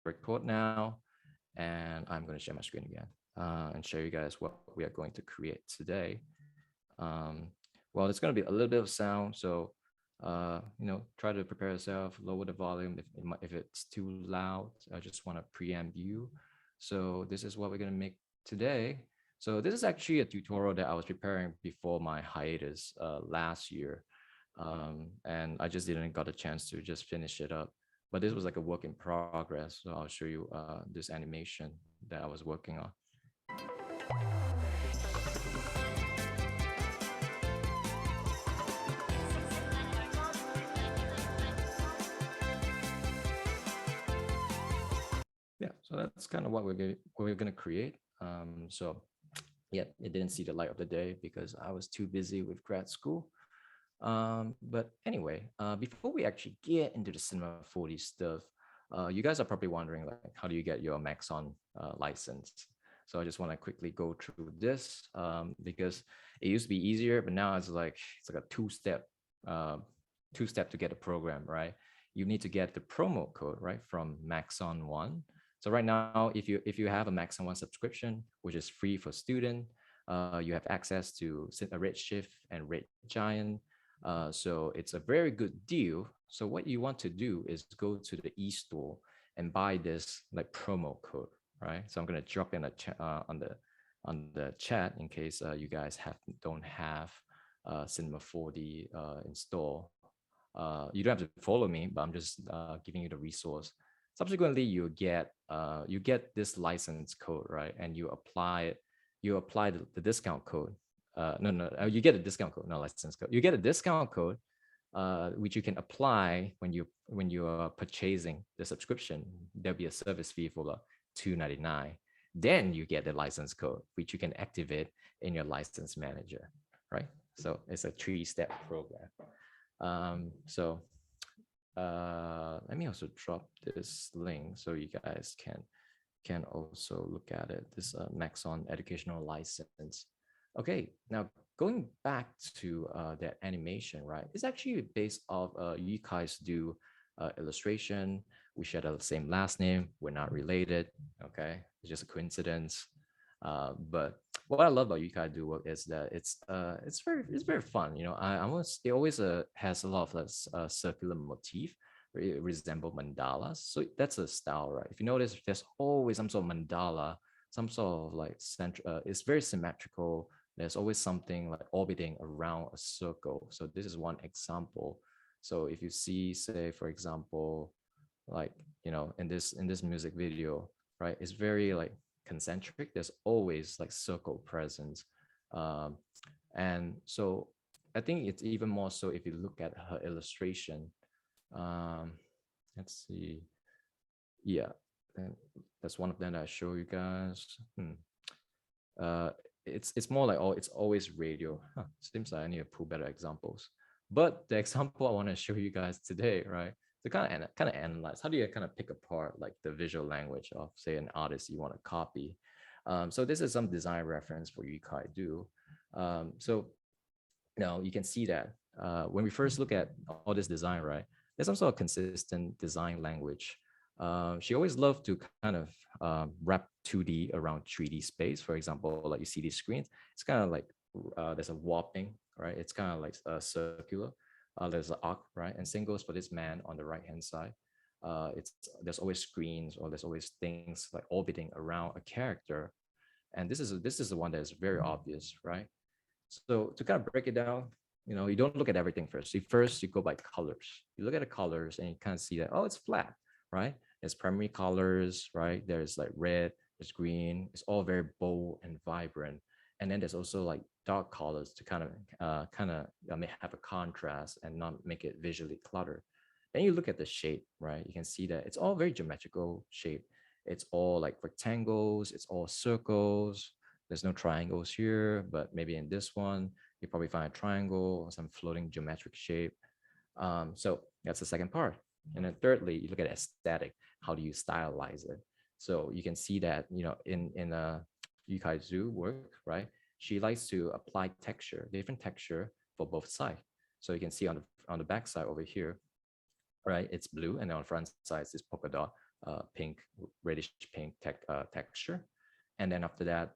record now, and I'm going to share my screen again and show you guys what we are going to create today. Um, well, it's going to be a little bit of sound, so try to prepare yourself, lower the volume if it's too loud. I just want to preamp you. So this is what we're going to make today. So this is actually a tutorial that I was preparing before my hiatus last year. And I just didn't got a chance to just finish it up. But this was like a work in progress. So I'll show you this animation that I was working on. Yeah, so that's kind of what we're gonna create. So yeah, it didn't see the light of the day because I was too busy with grad school. But anyway, before we actually get into the Cinema 4D stuff, you guys are probably wondering like, how do you get your Maxon license? So I just want to quickly go through this because it used to be easier, but now it's like a two-step to get a program, right? You need to get the promo code right from Maxon One. So right now, if you have a Maxon One subscription, which is free for student, you have access to Redshift and Red Giant. So it's a very good deal. So what you want to do is go to the e-store and buy this like promo code, right? So I'm gonna drop in on the chat in case you guys don't have Cinema 4D install. You don't have to follow me, but I'm just giving you the resource. Subsequently, you get this license code, right? And you apply the discount code. You get a discount code, not license code. You get a discount code, which you can apply when you are purchasing the subscription. There'll be a service fee for $2.99. Then you get the license code, which you can activate in your license manager, right? So it's a 3-step program. Let me also drop this link so you guys can also look at it. This Maxon educational license. Okay, now going back to that animation, right? It's actually based off Yukai's do illustration. We share the same last name. We're not related. Okay, it's just a coincidence. But what I love about Yukai Do work is that it's very fun. You know, it always has a lot of circular motif. It resemble mandalas. So that's a style, right? If you notice, there's always some sort of mandala, some sort of like central. It's very symmetrical. There's always something like orbiting around a circle. So this is one example. So if you see, say, for example, like in this music video, right? It's very like concentric. There's always like circle presence, and so I think it's even more so if you look at her illustration. Let's see. Yeah, that's one of them that I show you guys. It's more like it's always radio. Seems like I need to pull better examples. But the example I want to show you guys today, right? To kind of analyze, how do you kind of pick apart like the visual language of say an artist you want to copy? So this is some design reference for Yukai Do. So now you can see that when we first look at all this design, right? There's some sort of consistent design language. She always loved to kind of wrap 2D around 3D space. For example, like you see these screens, it's kind of like there's a warping, right? It's kind of like circular. There's an arc, right? And same goes for this man on the right-hand side. There's always screens or there's always things like orbiting around a character. And this is the one that is very obvious, right? So to kind of break it down, you don't look at everything first. You go by colors. You look at the colors and you kind of see that, oh, it's flat, right? There's primary colors, right? There's like red, there's green. It's all very bold and vibrant. And then there's also like dark colors to kind of have a contrast and not make it visually cluttered. Then you look at the shape, right? You can see that it's all very geometrical shape. It's all like rectangles. It's all circles. There's no triangles here, but maybe in this one, you probably find a triangle or some floating geometric shape. So that's the second part. And then thirdly, you look at aesthetic. How do you stylize it? So you can see that, in Yukai Zhu work, right? She likes to apply different texture for both sides. So you can see on the back side over here, right? It's blue, and on the front side, it's this polka dot pink, reddish pink texture. And then after that,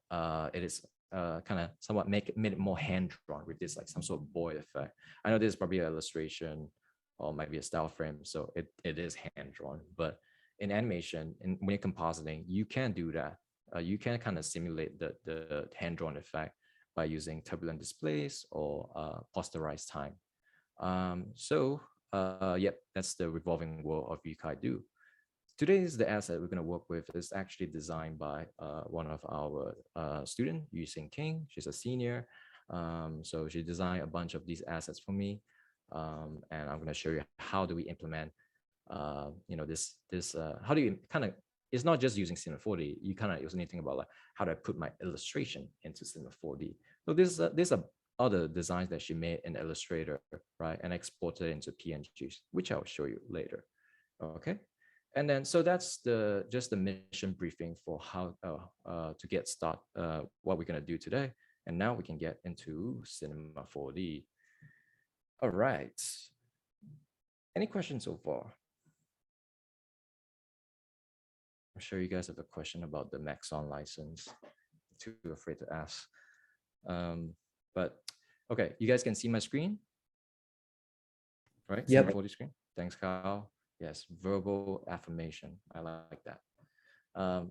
it is kind of somewhat made it more hand drawn with this like some sort of boy effect. I know this is probably an illustration or might be a style frame, so it is hand drawn. But in animation, when you're compositing, you can do that. You can kind of simulate the hand drawn effect by using turbulent displays or posterized time. Yep, that's the revolving world of Yukai-Do. Today's the asset we're going to work with is actually designed by one of our student, Yusing King. She's a senior. So she designed a bunch of these assets for me. And I'm going to show you how do we implement, how do you kind of, it's not just using Cinema 4D. You kind of also need to think about like, how do I put my illustration into Cinema 4D? So these are other designs that she made in Illustrator, right? And exported into PNGs, which I'll show you later. Okay. And then, so that's just the mission briefing for how to get started, what we're gonna do today. And now we can get into Cinema 4D. All right. Any questions so far? I'm sure you guys have a question about the Maxon license. Too afraid to ask. But okay, you guys can see my screen, right? Yep. Cinema 4D screen. Thanks, Kyle. Yes, verbal affirmation. I like that.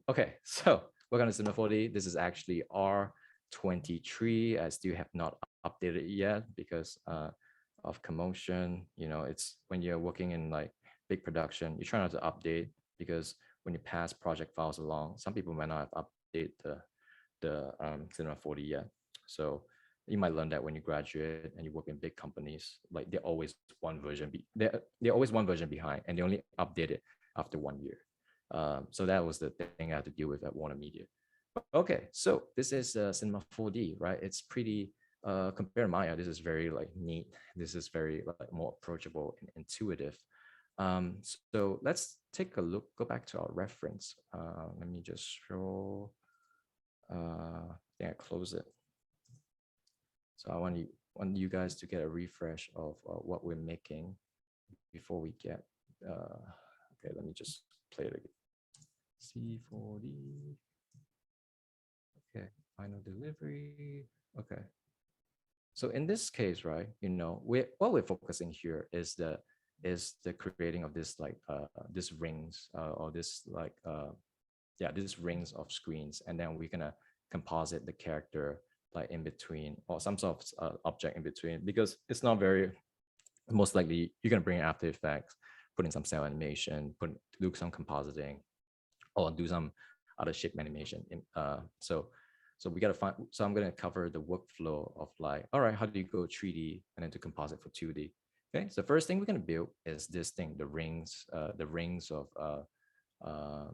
Okay, so we're going to Cinema 4D. This is actually R23. I still have not updated it yet because of commotion. You know, it's when you're working in like big production, you try not to update because when you pass project files along, some people might not have updated the Cinema 4D yet. So you might learn that when you graduate and you work in big companies, like they're always one version they're always one version behind, and they only update it after 1 year. So that was the thing I had to deal with at Warner Media. Okay, so this is Cinema 4D, right? It's pretty compared to Maya. This is very like neat. This is very like more approachable and intuitive. So let's take a look. Go back to our reference. Let me just show. I think I close it. So I want you guys to get a refresh of what we're making before we get. Okay, let me just play it again. C4D. Okay, final delivery. Okay. So in this case, right, you know, what we're focusing here is the creating of this like this rings or this like these rings of screens, and then we're gonna composite the character like in between or some sort of object in between, because it's not very, most likely you're gonna bring in After Effects, put in some cell animation, do some compositing, or do some other shape animation. So we gotta find. So I'm gonna cover the workflow of like, all right, how do you go 3D and then to composite for 2D? Okay, so the first thing we're gonna build is this thing, the rings of not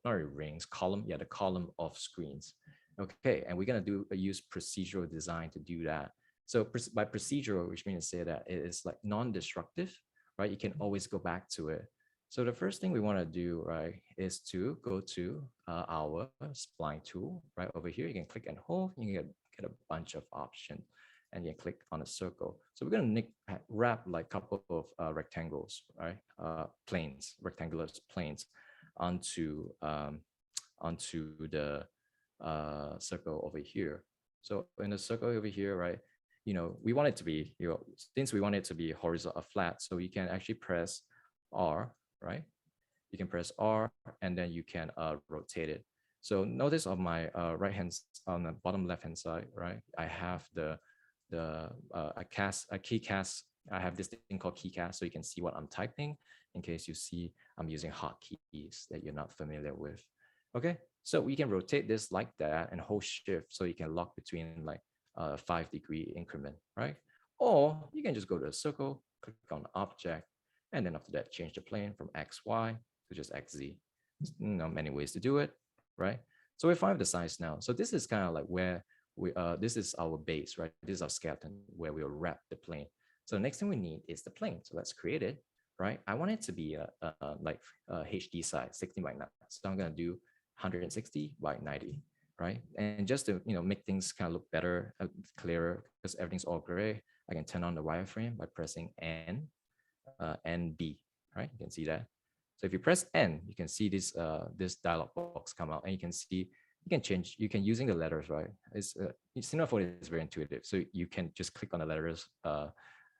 really rings, column, the column of screens. Okay, and we're gonna use procedural design to do that. So by procedural, which means to say that it is like non-destructive, right? You can always go back to it. So the first thing we want to do, right, is to go to our spline tool right over here. You can click and hold. You can get a bunch of options, and you can click on a circle. So we're going to wrap like a couple of rectangles, right, planes, rectangular planes onto the circle over here. So in the circle over here, right, you know, we want it to be, you know, since we want it to be horizontal flat, so you can actually press R, right? You can press R and then you can rotate it. So notice on my right hand, on the bottom left hand side, right, I have a key cast. I have this thing called key cast, so you can see what I'm typing in case you see I'm using hotkeys that you're not familiar with. Okay, so we can rotate this like that and hold shift so you can lock between like 5-degree increment, right? Or you can just go to a circle, click on object, and then after that, change the plane from XY to just XZ. You know, many ways to do it, right? So we're fine with the size now. So this is kind of like where this is our base, right? This is our skeleton where we'll wrap the plane. So the next thing we need is the plane. So let's create it, right? I want it to be like HD size, 60 by 9. So I'm gonna do 160 by 90, right? And just to, you know, make things kind of look better, clearer, because everything's all gray, I can turn on the wireframe by pressing N, NB, right? You can see that. So if you press N, you can see this dialog box come out, and you can see you can change. You can using the letters, right? Cinema4D is very intuitive, so you can just click on the letters.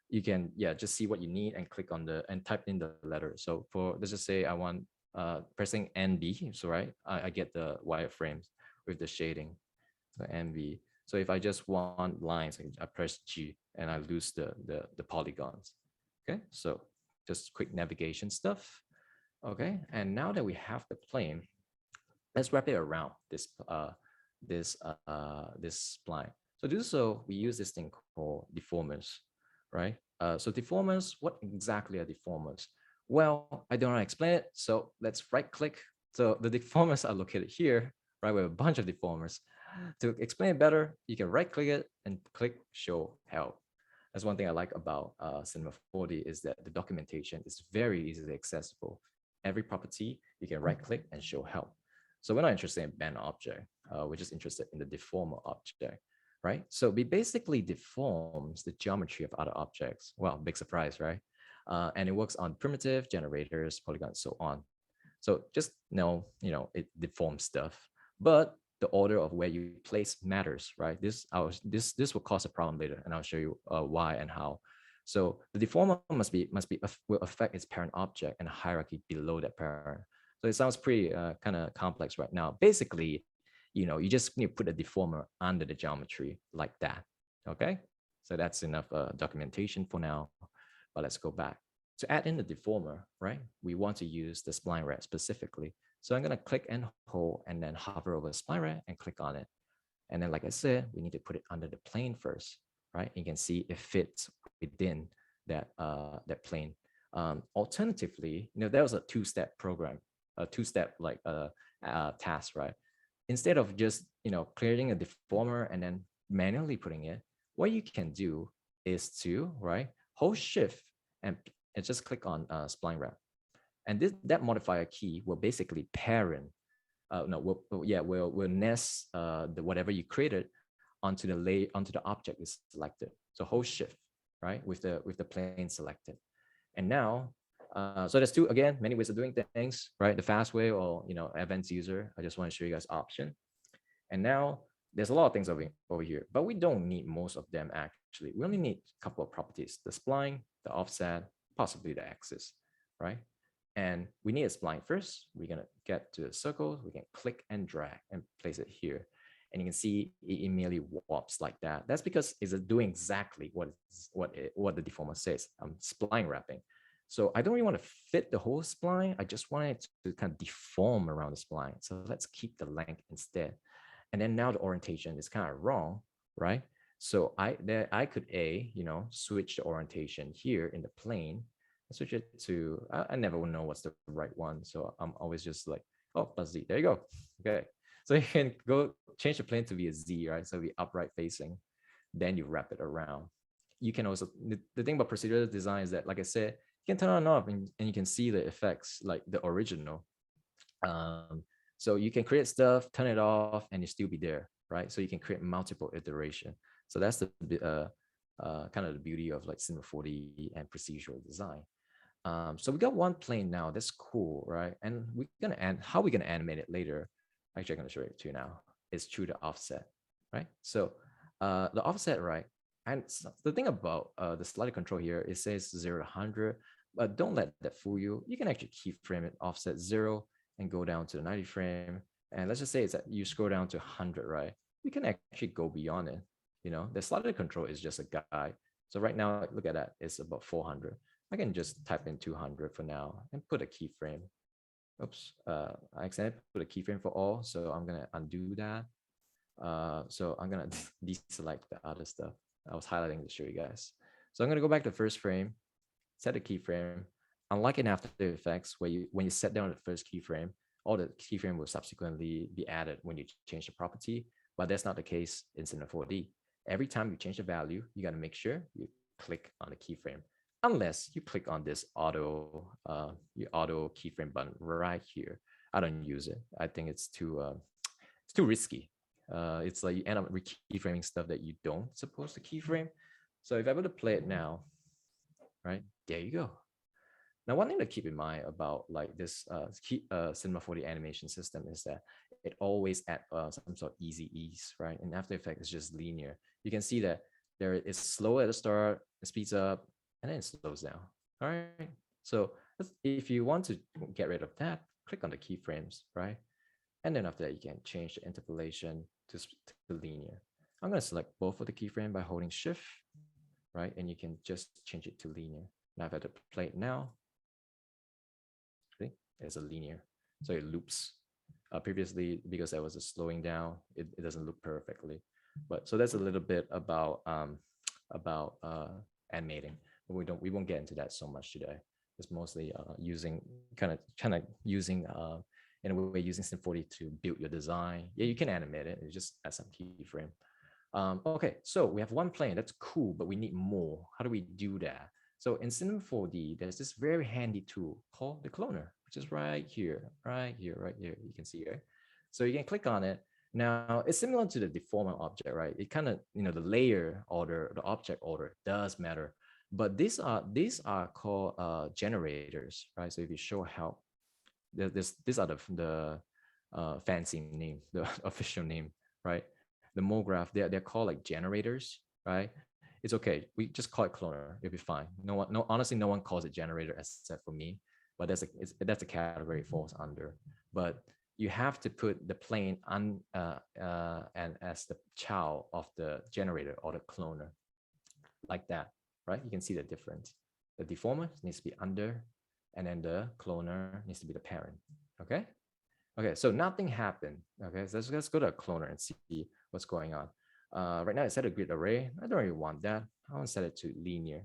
You can just see what you need and click on and type in the letter. So let's just say I want pressing NB, so right, I get the wireframes with the shading, so NB. So if I just want lines, I press G and I lose the polygons. Okay, so just quick navigation stuff. Okay, and now that we have the plane, let's wrap it around this spline. So to do so, we use this thing called deformers, right? So deformers, what exactly are deformers? Well, I don't want to explain it, so let's right click. So the deformers are located here, right? We have a bunch of deformers. To explain it better, you can right click it and click show help. That's one thing I like about Cinema 4D is that the documentation is very easily accessible. Every property, you can right click and show help. So we're not interested in band object. We're just interested in the deformer object, right? So we basically deforms the geometry of other objects. Well, big surprise, right? And it works on primitive generators, polygons, so on. So just know, it deforms stuff, but the order of where you place matters, right? This will cause a problem later, and I'll show you why and how. So the deformer will affect its parent object and hierarchy below that parent. So it sounds pretty kind of complex right now. Basically, you just need to put a deformer under the geometry like that. Okay, so that's enough documentation for now. But let's go back. To add in the deformer, right, we want to use the spline rat specifically. So I'm going to click and hold and then hover over the spline rat and click on it. And then, like I said, we need to put it under the plane first, right? You can see it fits within that plane. Alternatively, there was a two-step program, a two-step task, right? Instead of just creating a deformer and then manually putting it, what you can do is to hold Shift and just click on spline wrap, and that modifier key will basically parent. Will nest whatever you created onto the object is selected. So hold Shift, right, with the plane selected, and now. So there's many ways of doing things, right? The fast way or advanced user. I just want to show you guys option. And now there's a lot of things over here, but we don't need most of them actually. We only need a couple of properties: the spline, the offset, possibly the axis, right? And we need a spline first. We're gonna get to the circle. We can click and drag and place it here. And you can see it immediately warps like that. That's because it's doing exactly what the deformer says. I'm spline wrapping. So I don't really want to fit the whole spline. I just want it to kind of deform around the spline. So let's keep the length instead. And then now the orientation is kind of wrong, right? So I could switch the orientation here in the plane, switch it to, I never will know what's the right one. So I'm always just like, oh, plus Z, there you go. Okay. So you can go change the plane to be a Z, right? So be upright facing, then you wrap it around. You can also, the thing about procedural design is that, like I said, you can turn on and off and you can see the effects like the original. So you can create stuff, turn it off, and it still be there, right? So you can create multiple iteration. So that's the kind of the beauty of like Cinema 4D and procedural design. So we got one plane now. That's cool, right? And we're gonna how we're gonna animate it later. Actually, I'm gonna show it to you now. It's through the offset, right? So the offset, right? And the thing about the slider control here, it says 0 to 100, but don't let that fool you. You can actually keyframe it offset 0 and go down to the 90 frame. And let's just say it's that you scroll down to 100, right? You can actually go beyond it. The slider control is just a guide. So right now, look at that. It's about 400. I can just type in 200 for now and put a keyframe. Oops, I accidentally put a keyframe for all. So I'm going to undo that. So I'm going to deselect the other stuff. I was highlighting to show you guys. So I'm going to go back to first frame, set a keyframe. Unlike in After Effects, where when you set down the first keyframe, all the keyframe will subsequently be added when you change the property. But that's not the case in Cinema 4D. Every time you change the value, you got to make sure you click on the keyframe, unless you click on this auto keyframe button right here. I don't use it. I think it's too risky. It's like you end up keyframing stuff that you don't supposed to keyframe. So if I were to play it now, right, there you go. Now, one thing to keep in mind about like this Cinema 4D animation system is that it always at some sort of easy ease, right? In After Effects, it's just linear. You can see that there it's slow at the start, it speeds up, and then it slows down. All right. So if you want to get rid of that, click on the keyframes, right? And then after that, you can change the interpolation to linear. I'm going to select both of the keyframe by holding Shift, right? And you can just change it to linear. Now if I play it now, see, it's a linear. So it loops. Previously, because I was slowing down, it doesn't loop perfectly. But so that's a little bit about animating. But we won't get into that so much today. It's mostly using kind of using in a way using Sim40 to build your design. Yeah, you can animate it. You just add some keyframe. Okay, so we have one plane. That's cool, but we need more. How do we do that? So in Cinema 4D, there's this very handy tool called the cloner, which is right here, right here, right here. You can see it. So you can click on it. Now it's similar to the deformer object, right? It kind of, the layer order, the object order does matter. But these are called generators, right? So if you show help, these are the fancy name, the official name, right? The MoGraph, they're called like generators, right? It's okay. We just call it cloner. It'll be fine. Honestly, no one calls it generator except for me. But that's a category it falls under. But you have to put the plane and as the child of the generator or the cloner, like that, right? You can see the difference. The deformer needs to be under, and then the cloner needs to be the parent. Okay. Okay, so nothing happened. Okay, so let's go to a cloner and see what's going on. Right now, I set a grid array. I don't really want that. I want to set it to linear.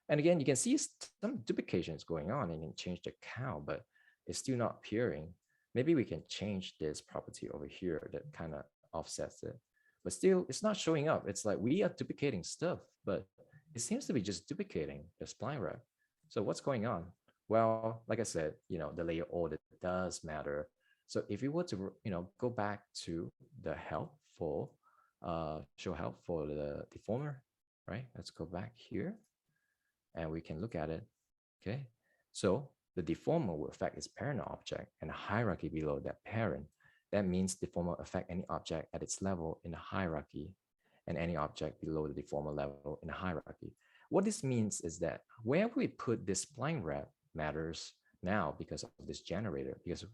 And again, you can see some duplication is going on, and you can change the count, but it's still not appearing. Maybe we can change this property over here that kind of offsets it. But still, it's not showing up. It's like we are duplicating stuff, but it seems to be just duplicating the spline wrap. So what's going on? Well, like I said, the layer order does matter. So if you were to, go back to the help for, show help for the deformer, right? Let's go back here and we can look at it. Okay. So the deformer will affect its parent object and the hierarchy below that parent. That means deformer affect any object at its level in the hierarchy and any object below the deformer level in the hierarchy. What this means is that where we put this spline wrap matters now because of this generator, because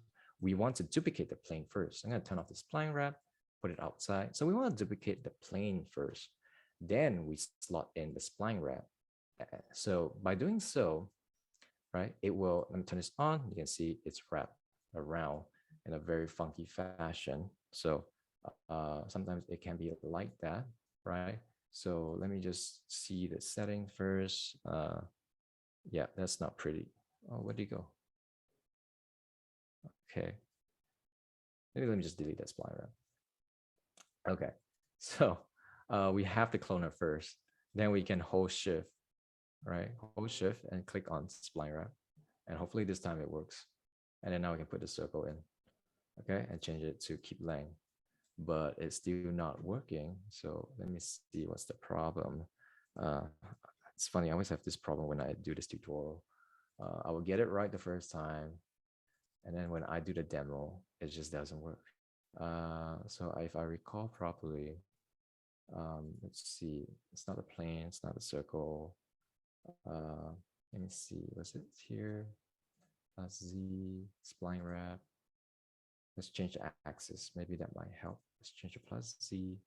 we want to duplicate the plane first. I'm going to turn off the spline wrap, put it outside. So we want to duplicate the plane first. Then we slot in the spline wrap. So by doing so, right, it will, let me turn this on. You can see it's wrapped around in a very funky fashion. So sometimes it can be like that, right? So let me just see the setting first. Yeah, that's not pretty. Oh, where'd you go? Okay. Maybe let me just delete that spline wrap. Okay. So we have the cloner first. Then we can hold shift, right? Hold shift and click on spline wrap. And hopefully this time it works. And then now we can put the circle in, okay? And change it to keep length. But it's still not working. So let me see what's the problem. It's funny, I always have this problem when I do this tutorial. I will get it right the first time. And then when I do the demo, it just doesn't work. So if I recall properly, let's see, it's not a plane, it's not a circle. Let me see, was it here? Z, spline wrap. Let's change the axis. Maybe that might help. Let's change the plus Z.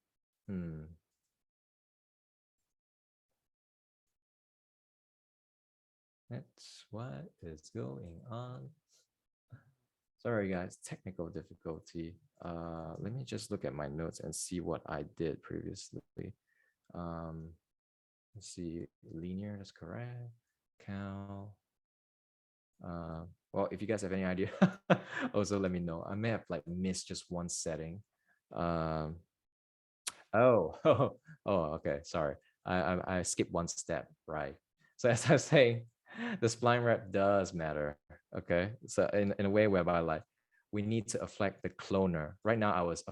That's what is going on. Sorry guys, technical difficulty. Let me just look at my notes and see what I did previously. Let's see, linear, that's correct. Count. Well, if you guys have any idea, also let me know. I may have like missed just one setting. Oh, okay, sorry. I skipped one step, right? So as I was saying, the spline wrap does matter. Okay, so in a way whereby like we need to affect the cloner. Right now, I was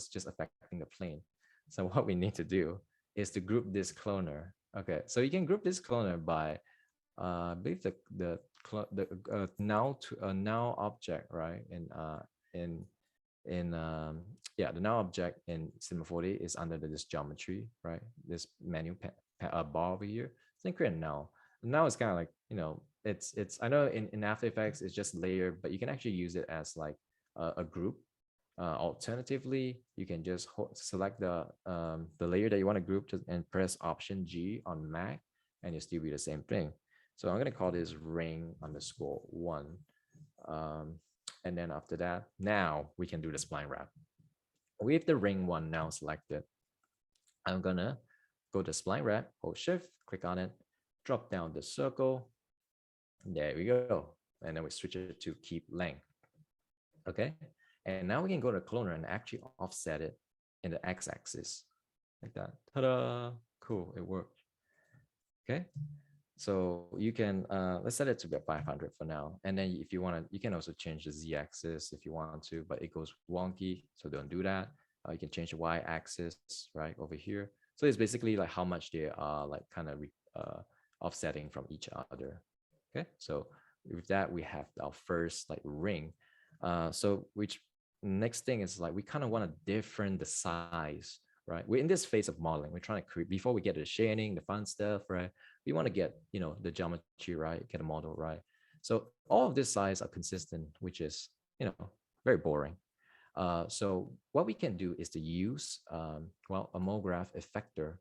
just affecting the plane. So what we need to do is to group this cloner. Okay, so you can group this cloner by I believe the now object, right? In in yeah, the now object in Cinema 4D is under this geometry, right? This bar over here. So create a now. Now it's kind of like, it's I know in After Effects it's just layer, but you can actually use it as like a group. Alternatively, you can just select the layer that you want to group and press Option G on Mac, and you'll still be the same thing. So I'm gonna call this ring underscore one. And then after that, now we can do the spline wrap. With the ring one now selected, I'm gonna go to spline wrap, hold shift, click on it, drop down the circle. There we go. And then we switch it to keep length. Okay. And now we can go to cloner and actually offset it in the x-axis like that. Ta-da! Cool, it worked. Okay. So you can, let's set it to about 500 for now. And then if you want to, you can also change the z-axis if you want to, but it goes wonky, so don't do that. You can change the y-axis right over here. So it's basically like how much they are like kind of offsetting from each other. Okay, so with that, we have our first like ring. So which next thing is like we kind of want to different the size, right? We're in this phase of modeling. We're trying to create, before we get to the shading, the fun stuff, right? We want to get, the geometry right, get a model right. So all of this size are consistent, which is, very boring. So what we can do is to use, a MoGraph effector,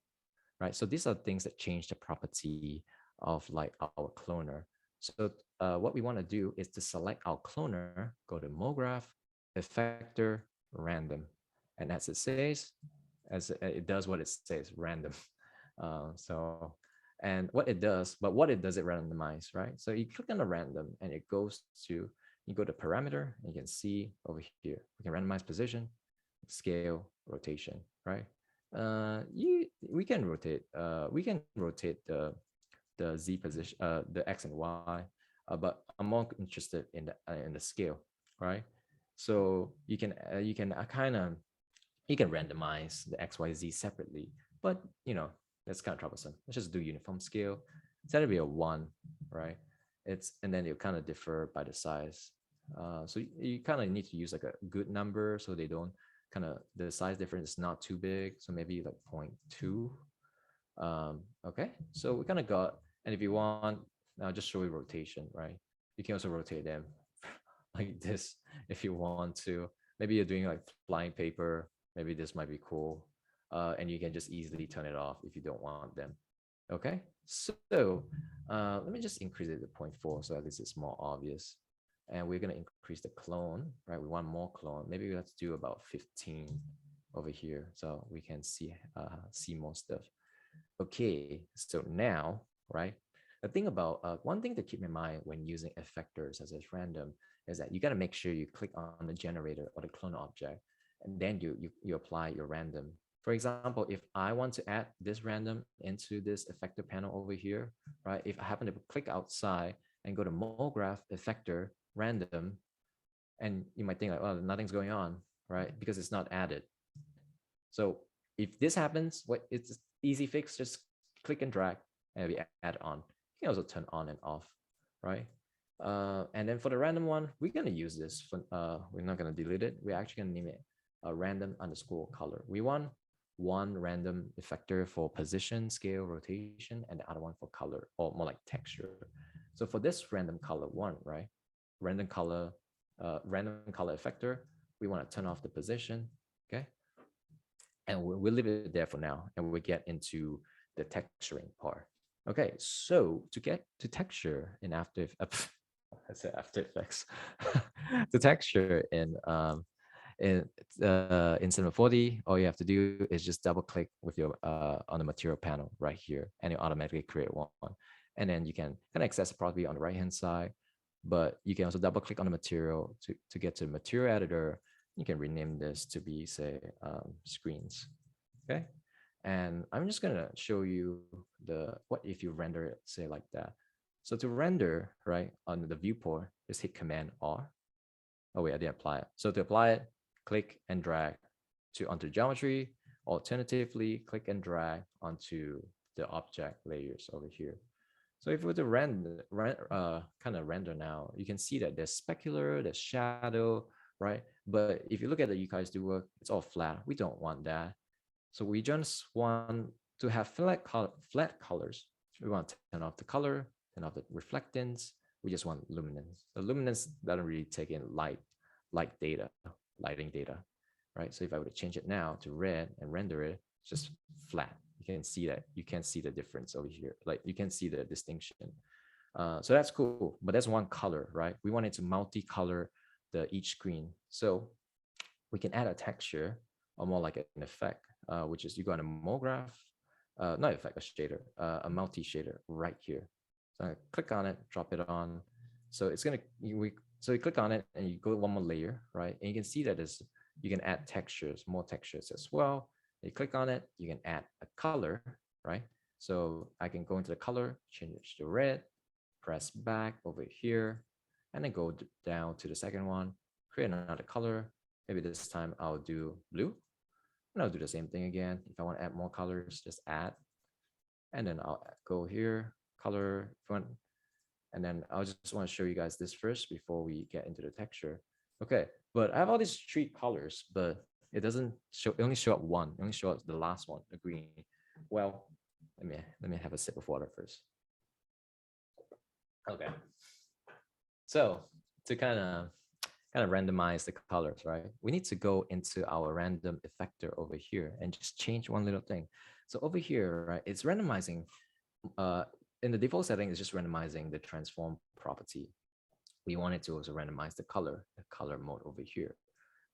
right? So these are things that change the property of like our cloner. So what we want to do is to select our cloner, go to MoGraph, effector, random. And as it says, as it does what it says, random. And what it does, it randomize, right? So you click on the random and it goes to, you go to parameter and you can see over here, we can randomize position, scale, rotation, right? We can rotate the Z position, the X and Y, but I'm more interested in the scale, right? So you can you can randomize the X, Y, Z separately, but that's kind of troublesome. Let's just do uniform scale. Set it to be a 1, right? And then it'll kind of differ by the size. So you kind of need to use like a good number so they don't the size difference is not too big. So maybe like 0.2. Okay, so we kind of got, and if you want, I'll just show you rotation, right? You can also rotate them like this if you want to. Maybe you're doing like flying paper, maybe this might be cool. And you can just easily turn it off if you don't want them. Okay, so let me just increase it to 0.4 so at least it's more obvious. And we're going to increase the clone, right? We want more clone. Maybe let's do about 15 over here so we can see more stuff. Okay, so now, right? The thing about one thing to keep in mind when using effectors as random is that you got to make sure you click on the generator or the clone object, and then you apply your random. For example, if I want to add this random into this effector panel over here, right? If I happen to click outside and go to MoGraph effector random, and you might think like, oh, nothing's going on, right? Because it's not added. So if this happens, it's easy fix, just click and drag and we add on. You can also turn on and off, right? And then for the random one, we're gonna use this for, we're not gonna delete it. We're actually gonna name it a random underscore color. We want one random effector for position, scale, rotation, and the other one for color, or more like texture. So for this random color one, right? Random color effector, we want to turn off the position, okay? And we'll leave it there for now, and we'll get into the texturing part. Okay, so to get to texture in After Effects, the texture in Cinema 4D, all you have to do is just double click with your on the material panel right here, and you automatically create one. And then you can kind of access the property on the right hand side, but you can also double click on the material to get to the material editor. You can rename this to be, say, screens. Okay, and I'm just gonna show you what if you render it, say, like that. So to render, right, on the viewport, just hit Command R. Oh wait, I didn't apply it. So to apply it, click and drag onto geometry. Alternatively, click and drag onto the object layers over here. So if we were to kind of render now, you can see that there's specular, there's shadow, right? But if you look at the you guys do work, it's all flat. We don't want that. So we just want to have flat colors. We want to turn off the color, turn off the reflectance. We just want luminance. The luminance doesn't really take in lighting data, right? So if I were to change it now to red and render it, it's just flat. You can see that. You can see the difference over here. Like you can see the distinction. So that's cool, but that's one color, right? We want it to multi-color each screen. So we can add a texture or more like an effect, which is you go on a MoGraph, not effect, a shader, a multi-shader right here. So I click on it, drop it on. So it's gonna, so you click on it and you go one more layer, right? And you can see that you can add textures, more textures as well. You click on it, you can add a color, right? So I can go into the color, change it to red, press back over here, and then go down to the second one, create another color. Maybe this time I'll do blue, and I'll do the same thing again. If I want to add more colors, just add, and then I'll go here, color, front, and then I'll just want to show you guys this first before we get into the texture. Okay, but I have all these three colors, but it doesn't show, it only show up one, it only show up the last one, the green. Well, let me have a sip of water first. Okay. So to kind of randomize the colors, right? We need to go into our random effector over here and just change one little thing. So over here, right, it's randomizing. In the default setting, it's just randomizing the transform property. We want it to also randomize the color mode over here.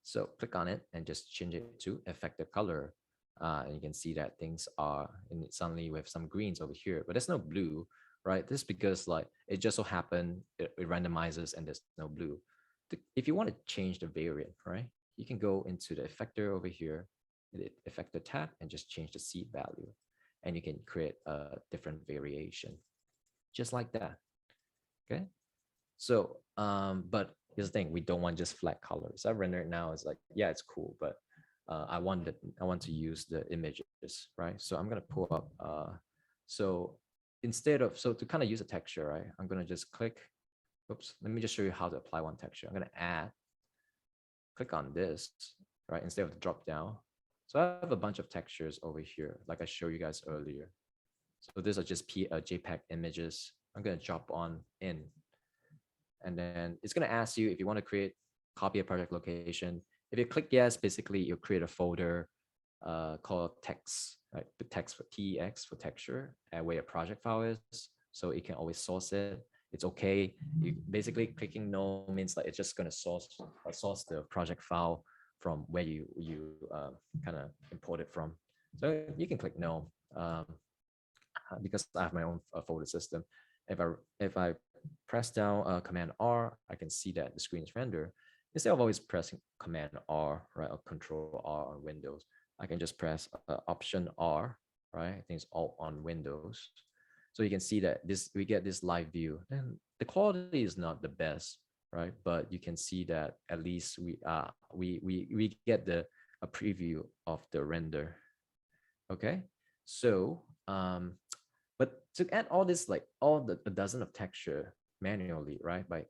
So click on it and just change it to effector color. And you can see that things are, and suddenly we have some greens over here, but there's no blue, right? This is because like it just so happened it randomizes and there's no blue. If you want to change the variant, right, you can go into the effector over here, the effector tab, and just change the seed value, and you can create a different variation, just like that. Okay. So, but here's the thing: we don't want just flat colors. I render it now. It's like, yeah, it's cool, but I want to use the images, right? So I'm gonna pull up. So instead of to kind of use a texture, right? I'm gonna just click. Oops. Let me just show you how to apply one texture. I'm gonna add. Click on this, right? Instead of the drop down. So I have a bunch of textures over here, like I showed you guys earlier. So these are just JPEG images. I'm gonna drop on in. And then it's going to ask you if you want to copy a project location. If you click yes, basically you'll create a folder called text, right? The text for TX for texture, and where your project file is. So it can always source it. It's okay. You basically clicking no means like it's just going to source the project file from where you kind of import it from. So you can click no because I have my own folder system. If I press down Command R, I can see that the screen is rendered. Instead of always pressing Command R, right, or Control R on Windows, I can just press Option R, right? I think it's Alt on Windows. So you can see that we get this live view, and the quality is not the best, right? But you can see that at least we get a preview of the render. Okay, so but to add all this, like a dozen of texture manually, right? By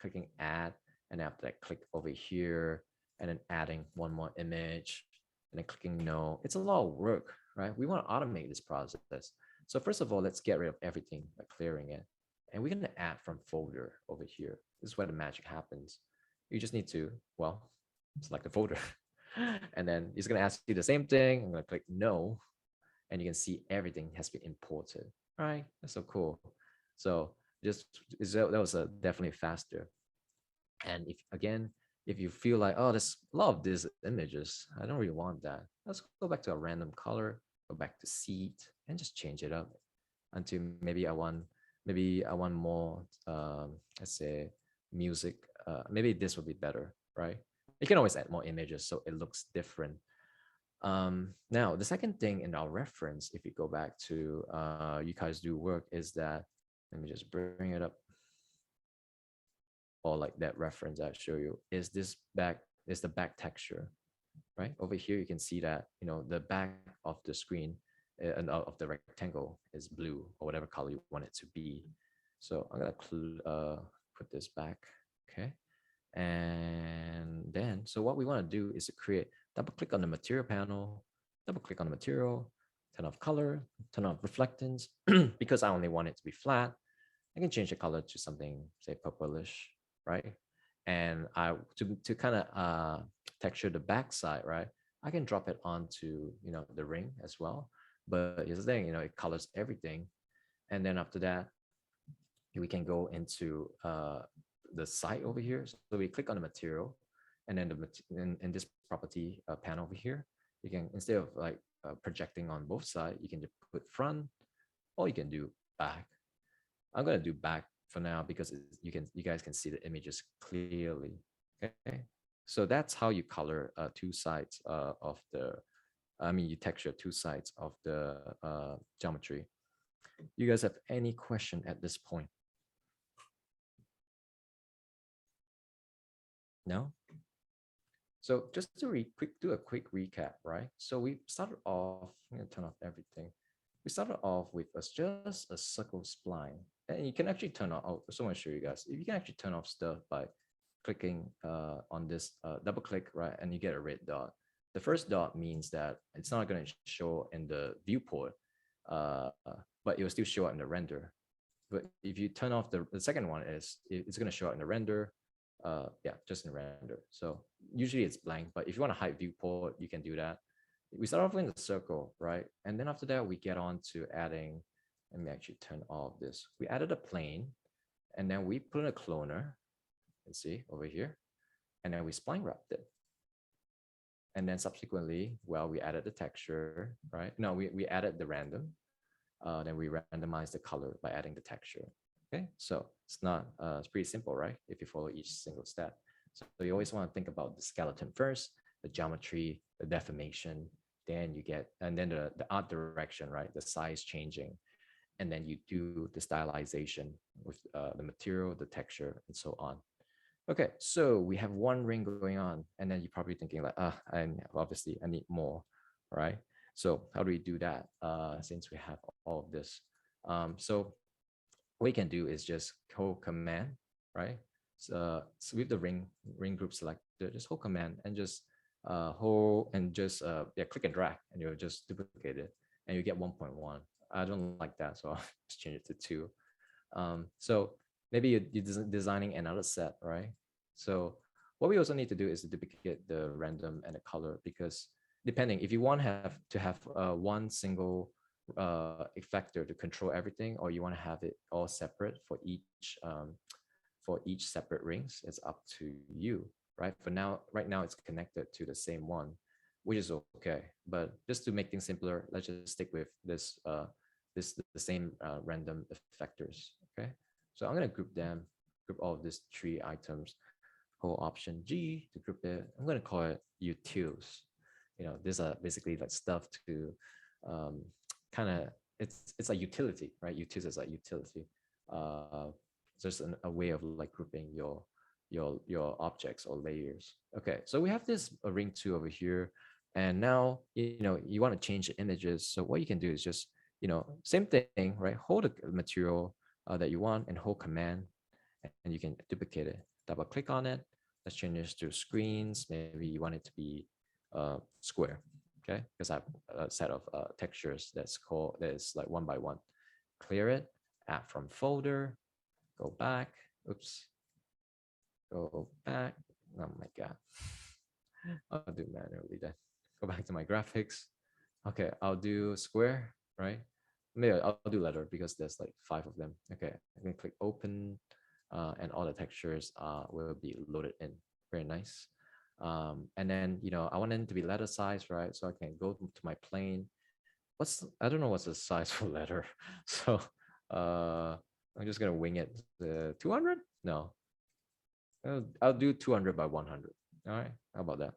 clicking add, and after that, click over here, and then adding one more image, and then clicking no. It's a lot of work, right? We want to automate this process. So first of all, let's get rid of everything by clearing it. And we're going to add from folder over here. This is where the magic happens. You just need to, well, select the folder. And then it's going to ask you the same thing. I'm going to click no, and you can see everything has been imported. All right, that's so cool. So that was definitely faster. And if you feel like, oh, there's a lot of these images, I don't really want that. Let's go back to a random color, go back to seed, and just change it up until maybe I want more, let's say music. Maybe this would be better, right? You can always add more images so it looks different. Now, the second thing in our reference, if you go back to you guys do work, is that, let me just bring it up, or like that reference I show you, is the back texture, right? Over here, you can see that, the back of the screen and of the rectangle is blue or whatever color you want it to be. So I'm gonna put this back, okay? And then, so what we want to do is to create, double click on the material panel, double click on the material, turn off color, turn off reflectance. Because I only want it to be flat, I can change the color to something, say purplish, right? And to kind of texture the backside, right? I can drop it onto, the ring as well. But here's the thing, it colors everything. And then after that, we can go into the site over here. So we click on the material, and then in this property panel over here, you can, instead of like projecting on both sides, you can just put front, or you can do back. I'm gonna do back for now because you guys can see the images clearly. Okay, so that's how you color two sides of the. You texture two sides of the geometry. You guys have any question at this point? No? So just to do a quick recap, right? So we started off, I'm gonna turn off everything. We started off with just a circle spline. And you can actually turn off, so I want to show you guys, if you can actually turn off stuff by clicking on this, double click, right? And you get a red dot. The first dot means that it's not gonna show in the viewport, but it will still show up in the render. But if you turn off the second one, it's gonna show up in the render, yeah, just in render. So usually it's blank, but if you want to hide viewport, you can do that. We start off in the circle, right? And then after that, we get on to adding, let me actually turn all of this. We added a plane, and then we put in a cloner, and see over here, and then we spline wrapped it. And then subsequently, well, we added the texture, right? No, we added the random. Then we randomize the color by adding the texture. Okay, so it's pretty simple, right? If you follow each single step. So you always want to think about the skeleton first, the geometry, the deformation, then and then the art direction, right? The size changing. And then you do the stylization with the material, the texture, and so on. Okay, so we have one ring going on, and then you're probably thinking like, obviously I need more, right? So how do we do that since we have all of this? So what you can do is just hold command, right? So with the ring group selected, just hold command and just hold and just click and drag, and you'll just duplicate it, and you get 1.1. I don't like that, so I'll just change it to 2. So maybe you're designing another set, right? So what we also need to do is to duplicate the random and the color, because depending, if you want to have one single effector to control everything, or you want to have it all separate for each separate rings, it's up to you, right? Right now it's connected to the same one, which is okay. But just to make things simpler, let's just stick with this the same random effectors. Okay, so I'm gonna group all of these 3 items. Hold Option G to group it. I'm gonna call it utils. These are basically like stuff to kind of, it's a utility, right? Utils is like utility. Just a way of like grouping your objects or layers. Okay, so we have this ring 2 over here, and now you want to change the images. So what you can do is just same thing, right? Hold the material that you want and hold command, and you can duplicate it. Double click on it. Let's change this to screens. Maybe you want it to be square, okay? Because I have a set of textures that is like 1 by 1. Clear it, add from folder, go back, oops, go back. Oh my God, I'll do manually then. Go back to my graphics. Okay, I'll do square, right? Maybe I'll do letter because there's like 5 of them. Okay, I'm gonna click open, and all the textures will be loaded in. Very nice. And then I want it to be letter size, right? So I can go to my plane. I don't know what's the size for letter. So I'm just gonna wing it. 200? No, I'll do 200 by 100. All right, how about that?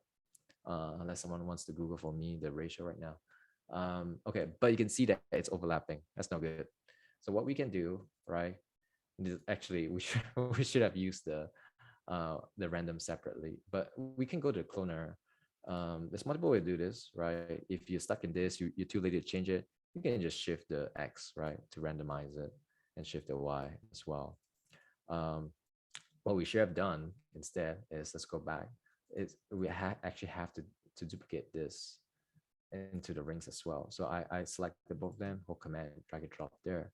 Unless someone wants to Google for me the ratio right now. Okay, but you can see that it's overlapping. That's not good. So what we can do, right? Actually, we should have used the random separately, but we can go to the cloner. There's multiple ways to do this, right? If you're stuck in this, you're too late to change it. you can just shift the X, right, to randomize it, and shift the Y as well. Um, what we should have done instead is, let's go back, is we actually have to duplicate this into the rings as well. So I selected both of them, hold command, drag and drop there.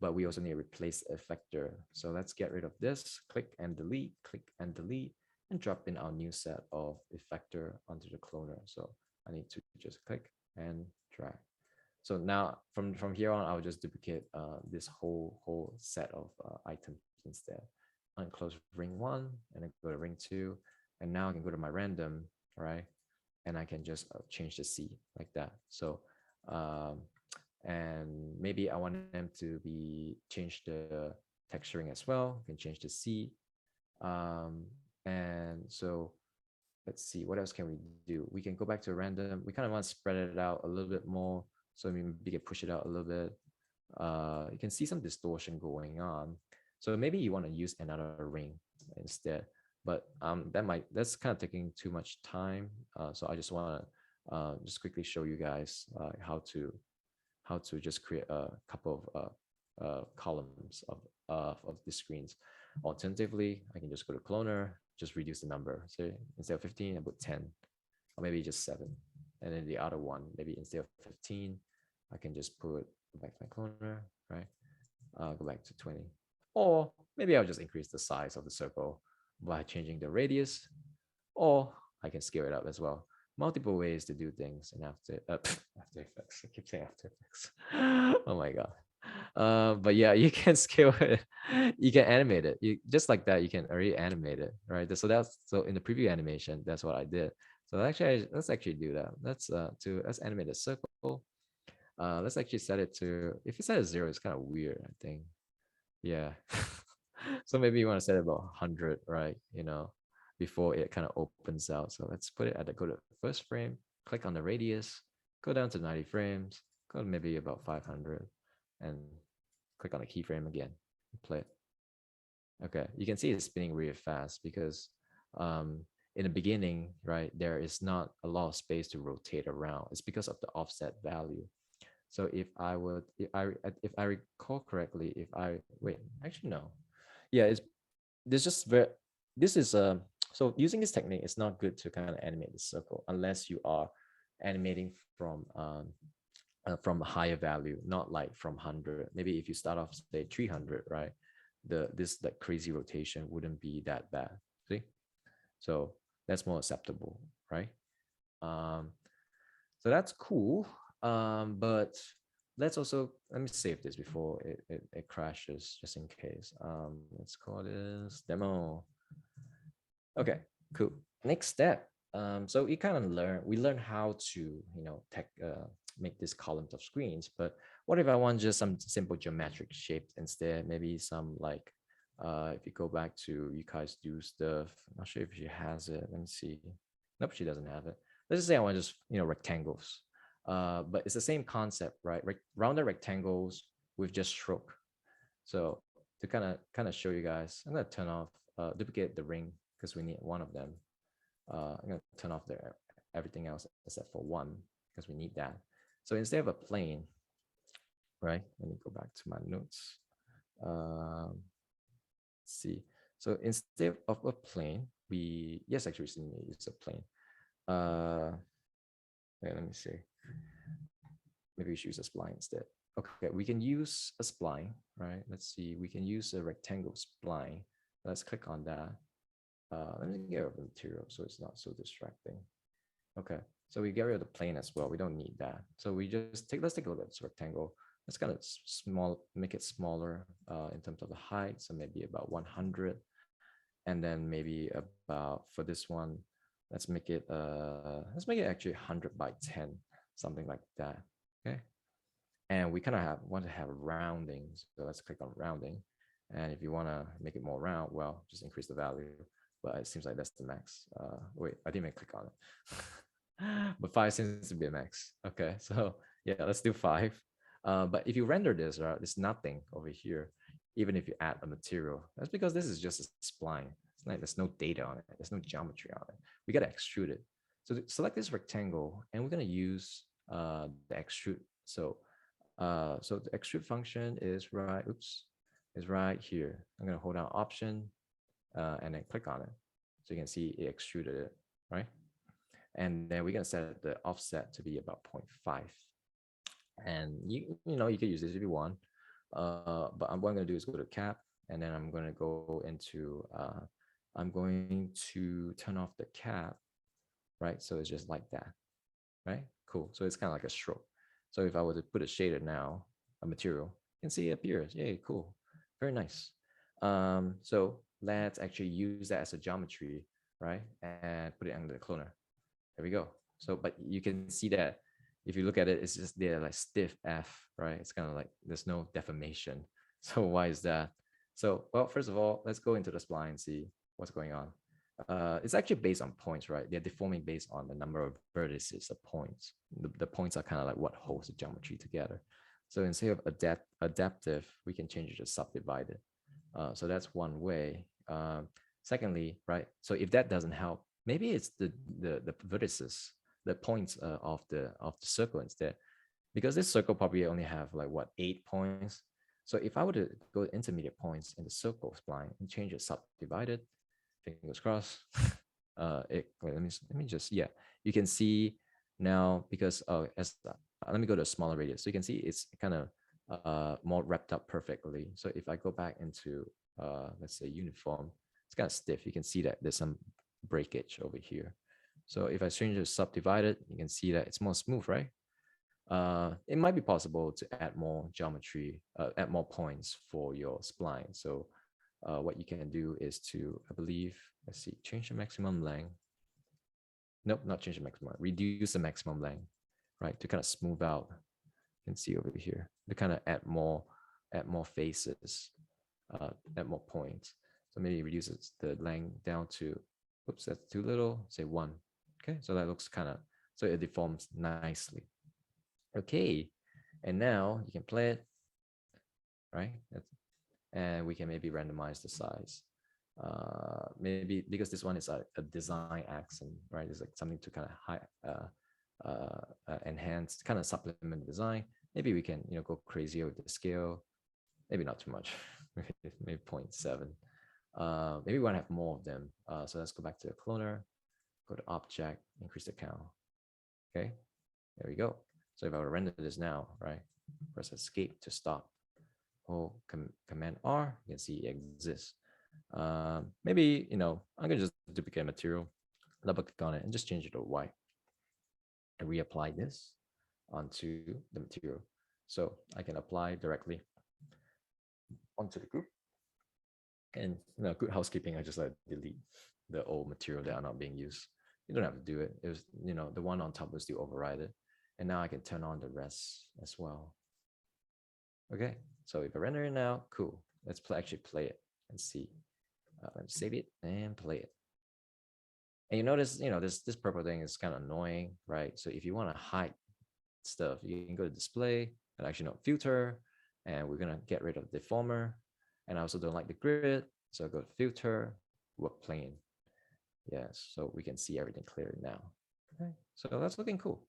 But we also need to replace effector. So let's get rid of this, click and delete, and drop in our new set of effector onto the cloner. So I need to just click and drag. So now from here on, I'll just duplicate this whole set of items instead. Unclose ring one, and then go to ring two, and now I can go to my random, right? And I can just change the C like that. So and maybe I want them to be change the texturing as well. You can change the C. And so let's see, what else can we do? We can go back to a random. We kind of want to spread it out a little bit more. So maybe we can push it out a little bit. You can see some distortion going on. So maybe you want to use another ring instead. But that's kind of taking too much time. So I just want to just quickly show you guys how to just create a couple of columns of the screens. Alternatively, I can just go to cloner, just reduce the number. So instead of 15, I put 10, or maybe just 7. And then the other one, maybe instead of 15, I can just go back to my cloner, right? Go back to 20. Or maybe I'll just increase the size of the circle by changing the radius, or I can scale it up as well. Multiple ways to do things in After Effects. I keep saying After Effects. Oh my god. But yeah, you can scale it. You can animate it. You just like that. You can already animate it, right? So in the preview animation, that's what I did. So let's actually do that. Let's animate a circle. Let's actually set it to, if you set it 0, it's kind of weird, I think. Yeah. So maybe you want to set it about 100, right? Before it kind of opens out. So let's put it go to first frame, click on the radius, go down to 90 frames, go to maybe about 500, and click on the keyframe again, play it. Okay, you can see it's spinning really fast because in the beginning, right, there is not a lot of space to rotate around. It's because of the offset value. So if I recall correctly, actually no, yeah, this is so using this technique, it's not good to kind of animate the circle unless you are animating from a higher value, not like from 100. Maybe if you start off say 300, right, this like crazy rotation wouldn't be that bad. See, so that's more acceptable, right? So that's cool. But let me save this before it crashes, just in case. Let's call this demo. Okay, cool. Next step. So we learn how to make these columns of screens. But what if I want just some simple geometric shapes instead? Maybe some like if you go back to you guys do stuff. I'm not sure if she has it. Let me see. Nope, she doesn't have it. Let's just say I want just rectangles. But it's the same concept, right? Rounded rectangles with just stroke. So to kind of show you guys, I'm gonna turn off duplicate the ring because we need one of them. I'm gonna turn off everything else except for one because we need that. So instead of a plane, right? Let me go back to my notes. Let's see. So instead of a plane, we actually we need to use a plane. Let me see. Maybe we should use a spline instead. Okay, we can use a spline, right? Let's see. We can use a rectangle spline. Let's click on that. Let me get rid of the material so it's not so distracting. Okay, so we get rid of the plane as well. We don't need that. So let's take a look at this rectangle. Let's kind of make it smaller in terms of the height. So maybe about 100. And then maybe about, for this one, let's make it actually 100 by 10, something like that. Okay. And we kind of want to have rounding. So let's click on rounding. And if you want to make it more round, well, just increase the value. But it seems like that's the max. Wait, I didn't even click on it. But 5 seems to be a max. Okay, so yeah, let's do 5. But if you render this, right, there's nothing over here, even if you add a material. That's because this is just a spline. It's like there's no data on it. There's no geometry on it. We got to extrude it. So select this rectangle, and we're going to use the extrude. So So the extrude function is right, oops, is right here. I'm gonna hold down Option and then click on it. So you can see it extruded it, right? And then we're gonna set the offset to be about 0.5. And you could use this if you want. But what I'm gonna do is go to cap, and then I'm gonna go into, I'm going to turn off the cap, right? So it's just like that, right? Cool. So it's kind of like a stroke. So if I were to put a shader now, a material, you can see it appears. Yay, cool. Very nice. So let's actually use that as a geometry, right? And put it under the cloner. There we go. So, but you can see that if you look at it, it's just there like stiff F, right? It's kind of like there's no deformation. So why is that? So, well, first of all, let's go into the spline and see what's going on. It's actually based on points, right? They're deforming based on the number of vertices of points. The points are kind of like what holds the geometry together. So instead of adaptive, we can change it to subdivided. So that's one way. Secondly, right? So if that doesn't help, maybe it's the vertices, the points of the circle instead, because this circle probably only have like what, 8 points. So if I were to go to intermediate points in the circle spline and change it subdivided, fingers crossed. Wait, let me just, yeah, you can see now because let me go to a smaller radius, so you can see it's kind of more wrapped up perfectly. So if I go back into let's say uniform, it's kind of stiff. You can see that there's some breakage over here. So if I change it to subdivided, you can see that it's more smooth, right? It might be possible to add more geometry, add more points for your spline. So what you can do is to, I believe, let's see, change the maximum length. Nope, not change the maximum, reduce the maximum length, right? To kind of smooth out. You can see over here, to kind of add more faces, add more points. So maybe reduces the length down to, oops, that's too little, say 1. Okay, so that looks kind of, so it deforms nicely. Okay, and now you can play it, right? And we can maybe randomize the size. Maybe because this one is a design accent, right? It's like something to kind of enhance, kind of supplement the design. Maybe we can, go crazier with the scale. Maybe not too much, maybe 0.7. Maybe we want to have more of them. So let's go back to the cloner, go to object, increase the count. Okay, there we go. So if I were to render this now, right, press escape to stop. Hold Command R, you can see it exists. Maybe, I'm gonna just duplicate material, double click on it and just change it to white. And reapply this onto the material. So I can apply directly onto the group. And good housekeeping, I just like delete the old material that are not being used. You don't have to do it. It was, the one on top will still override it. And now I can turn on the rest as well. Okay, so if I render it now, cool. Let's actually play it and see. Let's save it and play it. And you notice, this purple thing is kind of annoying, right? So if you want to hide stuff, you can go to display, and actually no, filter, and we're gonna get rid of the deformer. And I also don't like the grid, so I go to filter, work plane. Yes, so we can see everything clearly now. Okay, so that's looking cool.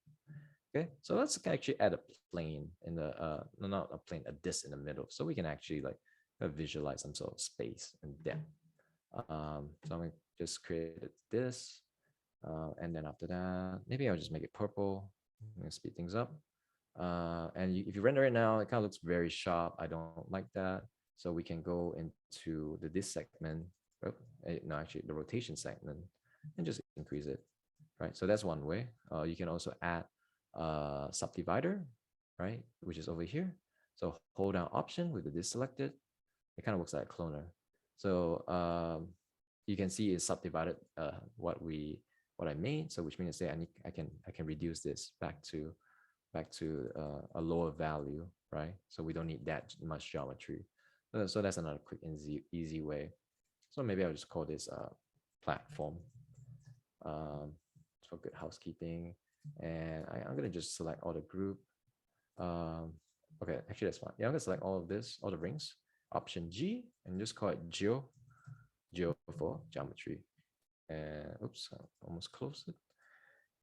Okay, so let's actually add a plane in the not a plane, a disc in the middle, so we can actually like visualize some sort of space and depth. So I'm gonna just create this, and then after that, maybe I'll just make it purple. I'm gonna speed things up. And if you render it now, it kind of looks very sharp. I don't like that. So we can go into the this segment. Oh, no, actually the rotation segment, and just increase it, right? So that's one way. You can also add subdivider, right, which is over here. So hold down Option with the this selected. It kind of looks like a cloner. So you can see it's subdivided what I made. So which means that I can reduce this back to a lower value, right? So we don't need that much geometry. So that's another quick and easy way. So maybe I'll just call this platform for good housekeeping. And I'm gonna just select all the group. Okay, actually that's fine. Yeah, I'm gonna select all of this, all the rings, Option G, and just call it geo for geometry. And oops, I almost closed it.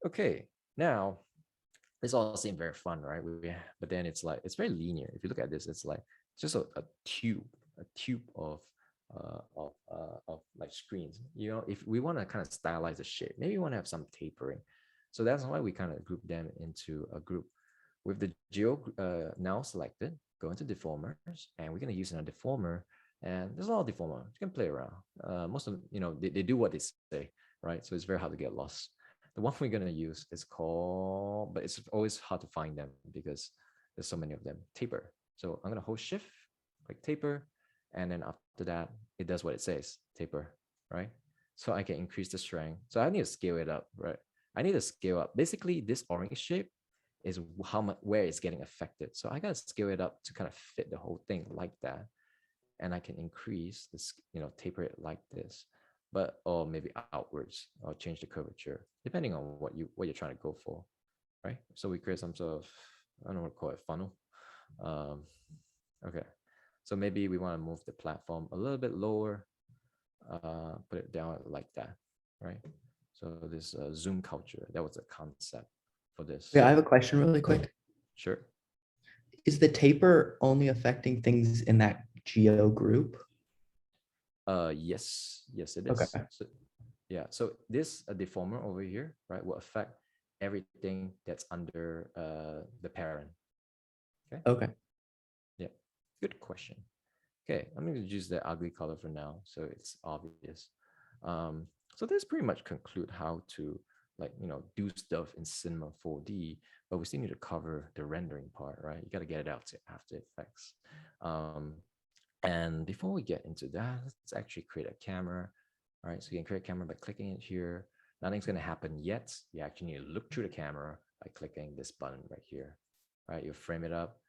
Okay, now This all seems very fun, right? But then it's like it's very linear. If you look at this, it's like just a tube of like screens. You know, if we want to kind of stylize the shape, maybe we want to have some tapering. So that's why we kind of group them into a group. With the geo now selected, go into deformers, and we're gonna use a deformer. And there's a lot of deformer. You can play around. Most of them, you know, they do what they say, right? So it's very hard to get lost. The one we're gonna use is called, but it's always hard to find them because there's so many of them. Taper. So I'm gonna hold shift, like taper, and then after that, it does what it says, taper, right? So I can increase the strength. So I need to scale it up, right? I need to scale up. Basically, this orange shape is how much where it's getting affected. So I gotta scale it up to kind of fit the whole thing like that. And I can increase this, you know, taper it like this, but or maybe outwards or change the curvature depending on what you're trying to go for, right? So we create some sort of, I don't know what to call it, funnel. Um, okay, so maybe we want to move the platform a little bit lower, put it down like that, right? So this zoom culture, that was a concept for this. Yeah, I have a question really quick. Sure. Is the taper only affecting things in that geo group? Yes, it Okay. is. So, yeah, so this deformer over here, right, will affect everything that's under the parent. Okay. Okay. Yeah, good question. Okay, I'm going to use the ugly color for now, so it's obvious. So this pretty much conclude how to, like, you know, do stuff in Cinema 4D, but we still need to cover the rendering part, right? You got to get it out to After Effects. And before we get into that, let's actually create a camera. All right, so you can create a camera by clicking it here. Nothing's going to happen yet. You actually need to look through the camera by clicking this button right here. All right, you frame it up.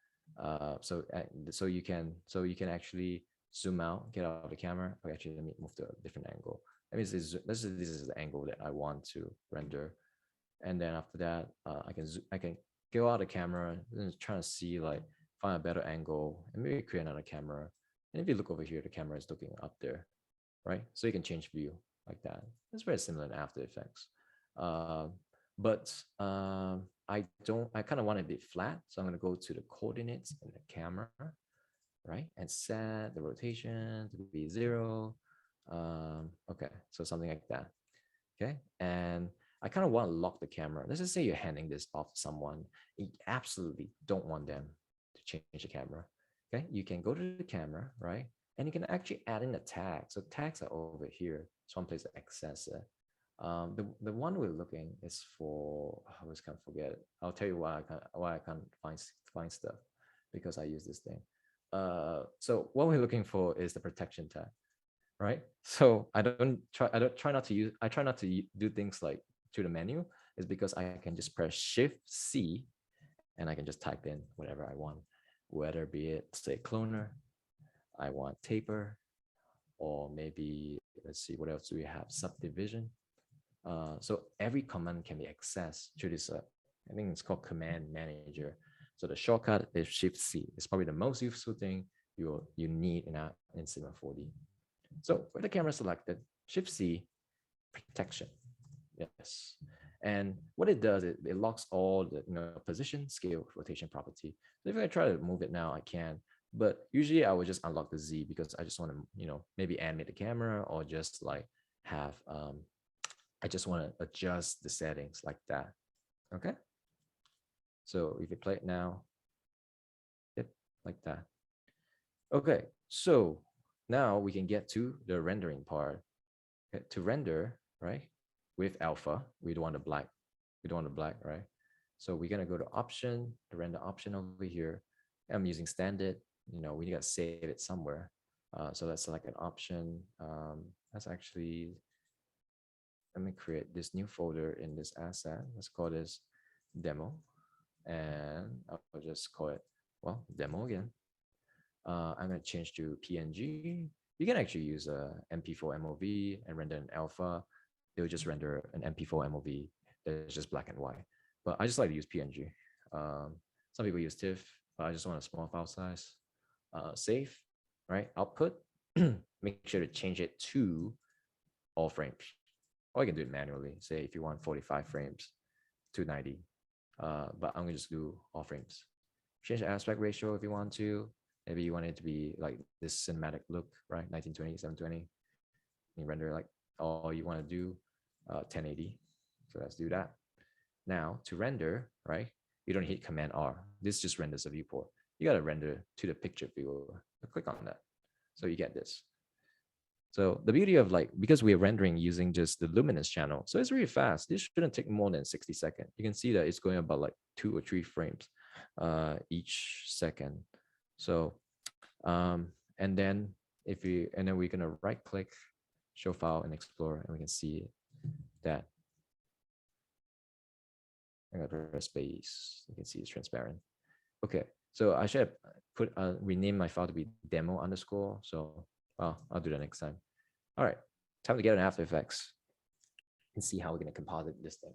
So you can actually zoom out, get out of the camera. Okay, actually, let me move to a different angle. Let me this is the angle that I want to render. And then after that, I can go out of the camera and try to see, like, find a better angle and maybe create another camera. And if you look over here, the camera is looking up there, right? So you can change view like that. It's very similar in After Effects. But I kind of want it a bit flat. So I'm going to go to the coordinates in the camera, right? And set the rotation to be 0. Okay, so something like that. Okay, and I kind of want to lock the camera. Let's just say you're handing this off to someone. You absolutely don't want them to change the camera. Okay, you can go to the camera, right? And you can actually add in a tag. So tags are over here. It's one place to access it. The one we're looking is for, I always can't forget it. I'll tell you why I can't find stuff, because I use this thing. So what we're looking for is the protection tag, right? So I try not to do things like through the menu, is because I can just press Shift C and I can just type in whatever I want, whether be it, say, cloner, I want taper, or maybe, let's see, what else do we have? Subdivision. So every command can be accessed through this, I think it's called Command Manager. So the shortcut is Shift C. It's probably the most useful thing you need in Cinema 4D. So with the camera selected, Shift C, protection. Yes. And what it does, it locks all the, position, scale, rotation property. So if I try to move it now, I can. But usually I would just unlock the Z because I just want to, maybe animate the camera, or just like have, I just want to adjust the settings like that. Okay. So if you play it now, yep, like that. Okay. So now we can get to the rendering part. Okay. To render, right, with alpha, we don't want the black. We don't want the black, right? So we're gonna go to option, the render option over here. I'm using standard. We gotta save it somewhere. So let's select an option. That's actually, let me create this new folder in this asset. Let's call this demo, and I'll just call it, well, demo again. I'm going to change to PNG. You can actually use a MP4 MOV and render an alpha. It will just render an MP4 MOV that's just black and white. But I just like to use PNG. Some people use TIFF, but I just want a small file size. Save, right? Output. Make sure to change it to all frames. Or you can do it manually. Say if you want 45 frames, 290, but I'm gonna just do all frames. Change the aspect ratio if you want to. Maybe you want it to be like this cinematic look, right? 1920, 720. You render like, or you want to do 1080. So let's do that. Now to render, right? You don't hit Command R. This just renders a viewport. You gotta render to the picture viewer. So click on that. So you get this. So the beauty of like, because we're rendering using just the luminance channel, so it's really fast. This shouldn't take more than 60 seconds. You can see that it's going about like 2 or 3 frames each second. So, and then and then we're gonna right click, show file and explore, and we can see that I got a space. You can see it's transparent. Okay, so I should put rename my file to be demo underscore. So, well, I'll do that next time. All right, time to get an After Effects and see how we're gonna composite this thing.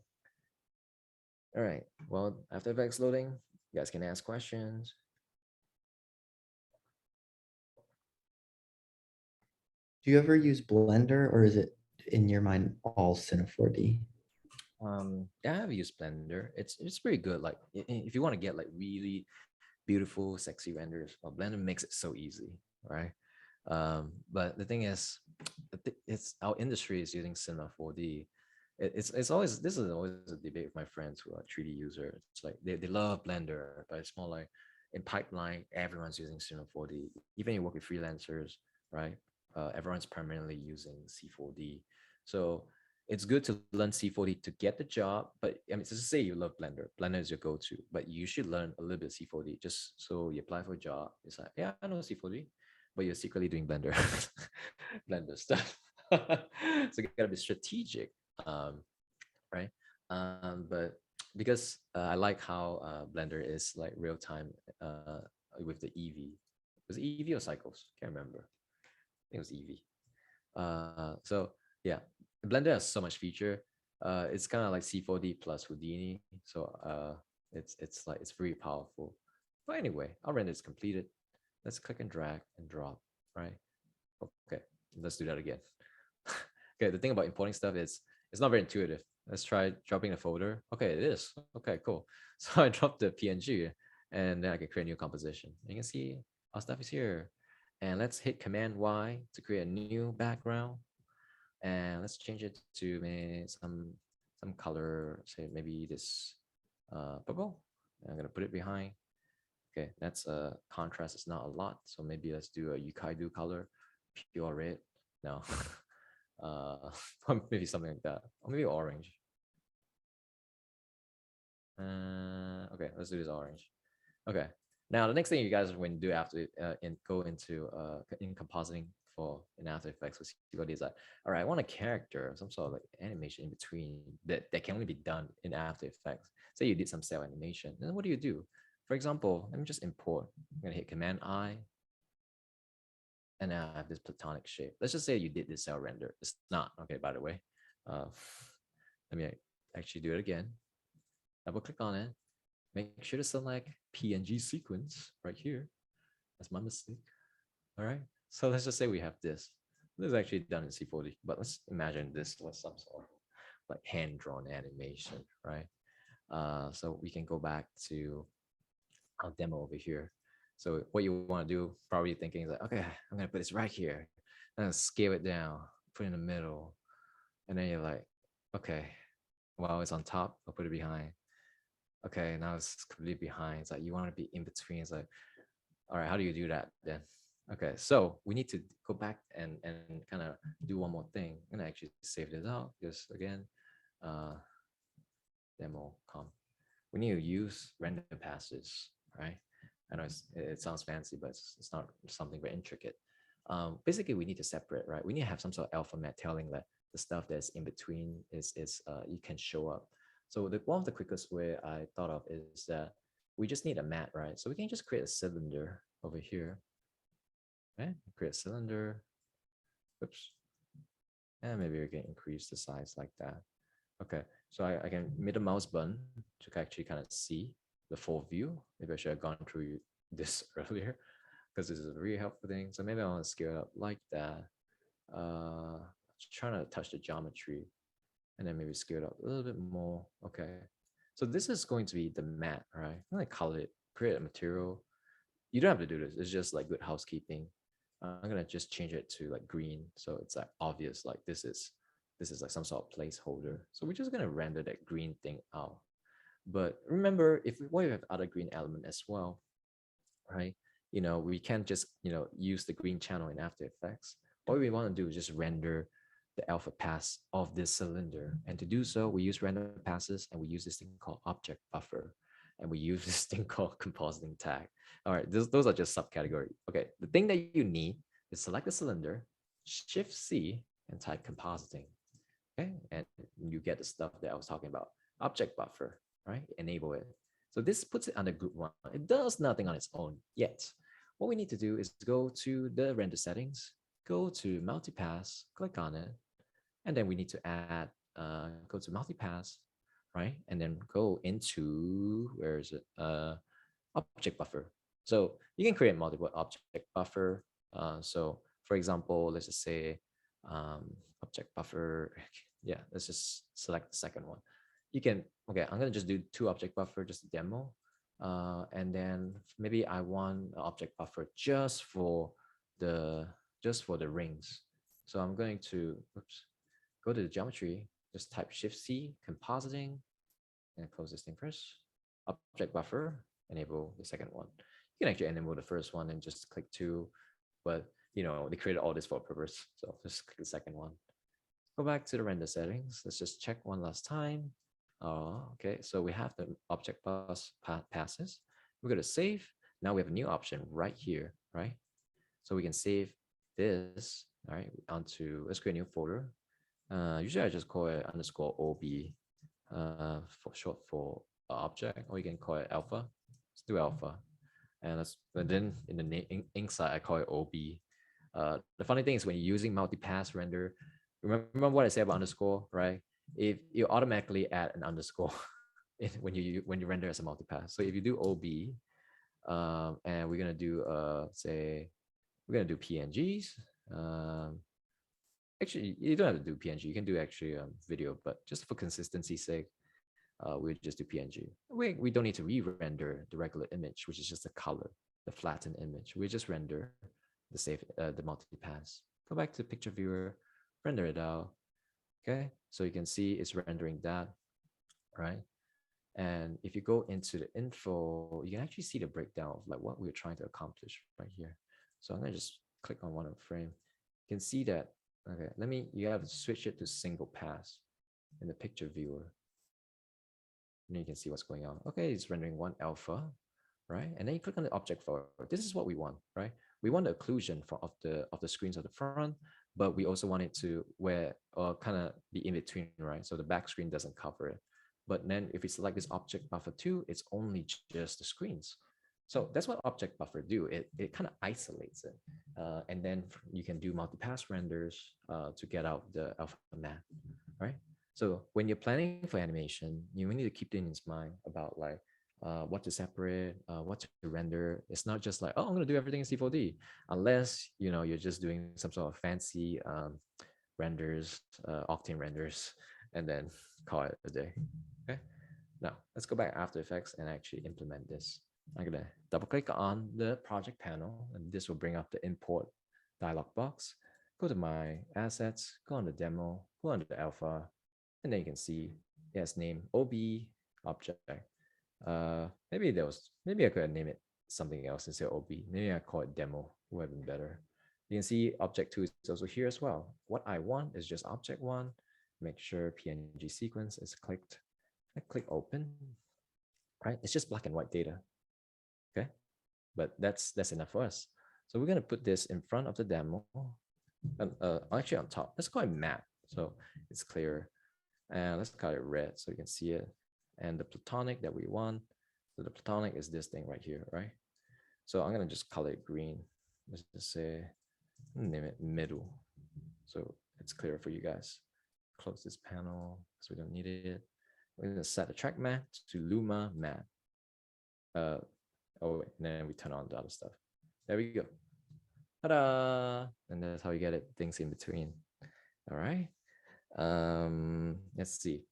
All right, well, After Effects loading. You guys can ask questions. Do you ever use Blender, or is it in your mind all Cine 4D? Yeah, I have used Blender. It's pretty good. Like if you want to get like really beautiful, sexy renders, well, Blender makes it so easy, right? But the thing is, it's our industry is using Cinema 4D. It's always, this is always a debate with my friends who are 3D users. It's like they love Blender, but it's more like in pipeline, everyone's using Cinema 4D. Even you work with freelancers, right? Everyone's primarily using C4D. So it's good to learn C4D to get the job. But I mean, just say you love Blender. Blender is your go-to, but you should learn a little bit of C4D just so you apply for a job. It's like, yeah, I know C4D, but you're secretly doing Blender, Blender stuff. So you gotta be strategic, right? But because I like how Blender is like real time with the EV. Was it EV or cycles? Can't remember. I think it was EV. So yeah, Blender has so much feature. It's kind of like C4D plus Houdini. So it's like it's very powerful. But anyway, our render is completed. Let's click and drag and drop, right? Okay, let's do that again. Okay, the thing about importing stuff is it's not very intuitive. Let's try dropping a folder. Okay, it is. Okay, cool. So I dropped the PNG and then I can create a new composition. You can see our stuff is here. And let's hit Command Y to create a new background. And let's change it to maybe some color, say maybe this purple. I'm gonna put it behind. Okay, that's contrast is not a lot, so maybe let's do a Yukaidu color, pure red. No, uh, maybe something like that, or maybe orange. Okay, let's do this orange. Okay, now the next thing you guys when do after go into in compositing for in After Effects with C4D is like, all right, I want a character, some sort of like animation in between that can only be done in After Effects. Say you did some cell animation, then what do? For example, let me just import. I'm gonna hit Command I, and now I have this platonic shape. Let's just say you did this cell render. It's not okay, by the way. Uh, let me actually do it again. Double click on it. Make sure to select PNG sequence right here. That's my mistake. All right. So let's just say we have this. This is actually done in C4D, but let's imagine this was some sort of like hand-drawn animation, right? So we can go back to our demo over here. So what you want to do, probably thinking is like, okay, I'm gonna put this right here. I'm gonna scale it down, put it in the middle, and then you're like, okay, while it's on top, I'll put it behind. Okay, now it's completely behind. It's like you want to be in between. It's like, all right, how do you do that then? Okay, so we need to go back and kind of do one more thing. I'm gonna actually save this out because again, uh, demo com. We need to use random passes, right? I know it sounds fancy, but it's not something very intricate. Basically, we need to separate, right? We need to have some sort of alphabet telling that the stuff that's in between is you can show up. So one of the quickest way I thought of is that we just need a mat, right? So we can just create a cylinder over here, right? Create a cylinder. Oops. And maybe we can increase the size like that. Okay, so I can mid the mouse button to actually kind of see the full view. Maybe I should have gone through this earlier because this is a really helpful thing. So maybe I want to scale it up like that. Trying to touch the geometry and then maybe scale it up a little bit more. Okay, So this is going to be the mat, right? I'm gonna color it, create a material. You don't have to do this. It's just like good housekeeping. I'm gonna just change it to like green, so it's like obvious, like this is like some sort of placeholder. So we're just gonna render that green thing out. But remember, if we want to have other green element as well, right? We can't just use the green channel in After Effects. What we want to do is just render the alpha pass of this cylinder. And to do so, we use render passes and we use this thing called object buffer. And we use this thing called compositing tag. All right, those are just subcategory. Okay, the thing that you need is select the cylinder, Shift C, and type compositing. Okay, and you get the stuff that I was talking about. Object buffer, right? Enable it. So this puts it under group one. It does nothing on its own yet. What we need to do is go to the render settings, go to multipass, click on it, and then we need to add, go to multipass, right? And then go into, where is it? Object buffer. So you can create multiple object buffer. So for example, let's just say object buffer. Yeah, let's just select the second one. You can, okay, I'm gonna just do two object buffer, just a demo. And then maybe I want an object buffer the just for the rings. So I'm going to, oops, go to the geometry, just type Shift C, compositing, and close this thing first. Object buffer, enable the second one. You can actually enable the first one and just click two, but they created all this for a purpose. So just click the second one. Go back to the render settings. Let's just check one last time. Okay, so we have the object passes. We're going to save. Now we have a new option right here, right? So we can save this, all right, onto, let's create a new folder. Usually I just call it underscore OB for short for object, or you can call it alpha. Let's do alpha. And then in the ink side, I call it OB. The funny thing is when you're using multi-pass render, remember what I said about underscore, right? If you automatically add an underscore when you render as a multi-pass. So if you do OB, and we're gonna do say we're gonna do PNGs. Actually, you don't have to do PNG. You can do actually video, but just for consistency's sake, we just do PNG. We don't need to re-render the regular image, which is just the color, the flattened image. We just render the multi-pass. Go back to picture viewer, render it out. Okay, so you can see it's rendering that, right? And if you go into the info, you can actually see the breakdown of like what we're trying to accomplish right here. So I'm gonna just click on one frame. You can see that, okay, you have to switch it to single pass in the picture viewer. And you can see what's going on. Okay, it's rendering one alpha, right? And then you click on the object forward. This is what we want, right? We want the occlusion of the screens of the front, but we also want it to kind of be in between, right? So the back screen doesn't cover it. But then if we select this object buffer 2, it's only just the screens. So that's what object buffer do. It kind of isolates it. And then you can do multi-pass renders to get out the alpha matte, right? So when you're planning for animation, you need to keep things in mind about like what to separate, what to render. It's not just like, oh, I'm going to do everything in C4D, unless you're just doing some sort of fancy renders, Octane renders, and then call it a day. Okay. Now let's go back After Effects and actually implement this. I'm gonna double click on the project panel, and this will bring up the import dialog box. Go to my assets, go on the demo, go on the alpha, and then you can see it has name OB object. Maybe I could name it something else instead of OB. Maybe I call it demo, would have been better. You can see object 2 is also here as well. What I want is just object 1. Make sure PNG sequence is clicked. I click open, right? It's just black and white data, okay? But that's enough for us. So we're gonna put this in front of the demo, and actually on top. Let's call it map, so it's clear. And let's call it red so you can see it. And the platonic that we want, so the platonic is this thing right here, right? So I'm gonna just color it green. Let's just say, name it middle, so it's clear for you guys. Close this panel because we don't need it. We're gonna set the track matte to Luma matte. And then we turn on the other stuff. There we go. Ta-da! And that's how you get it, things in between. All right. Let's see.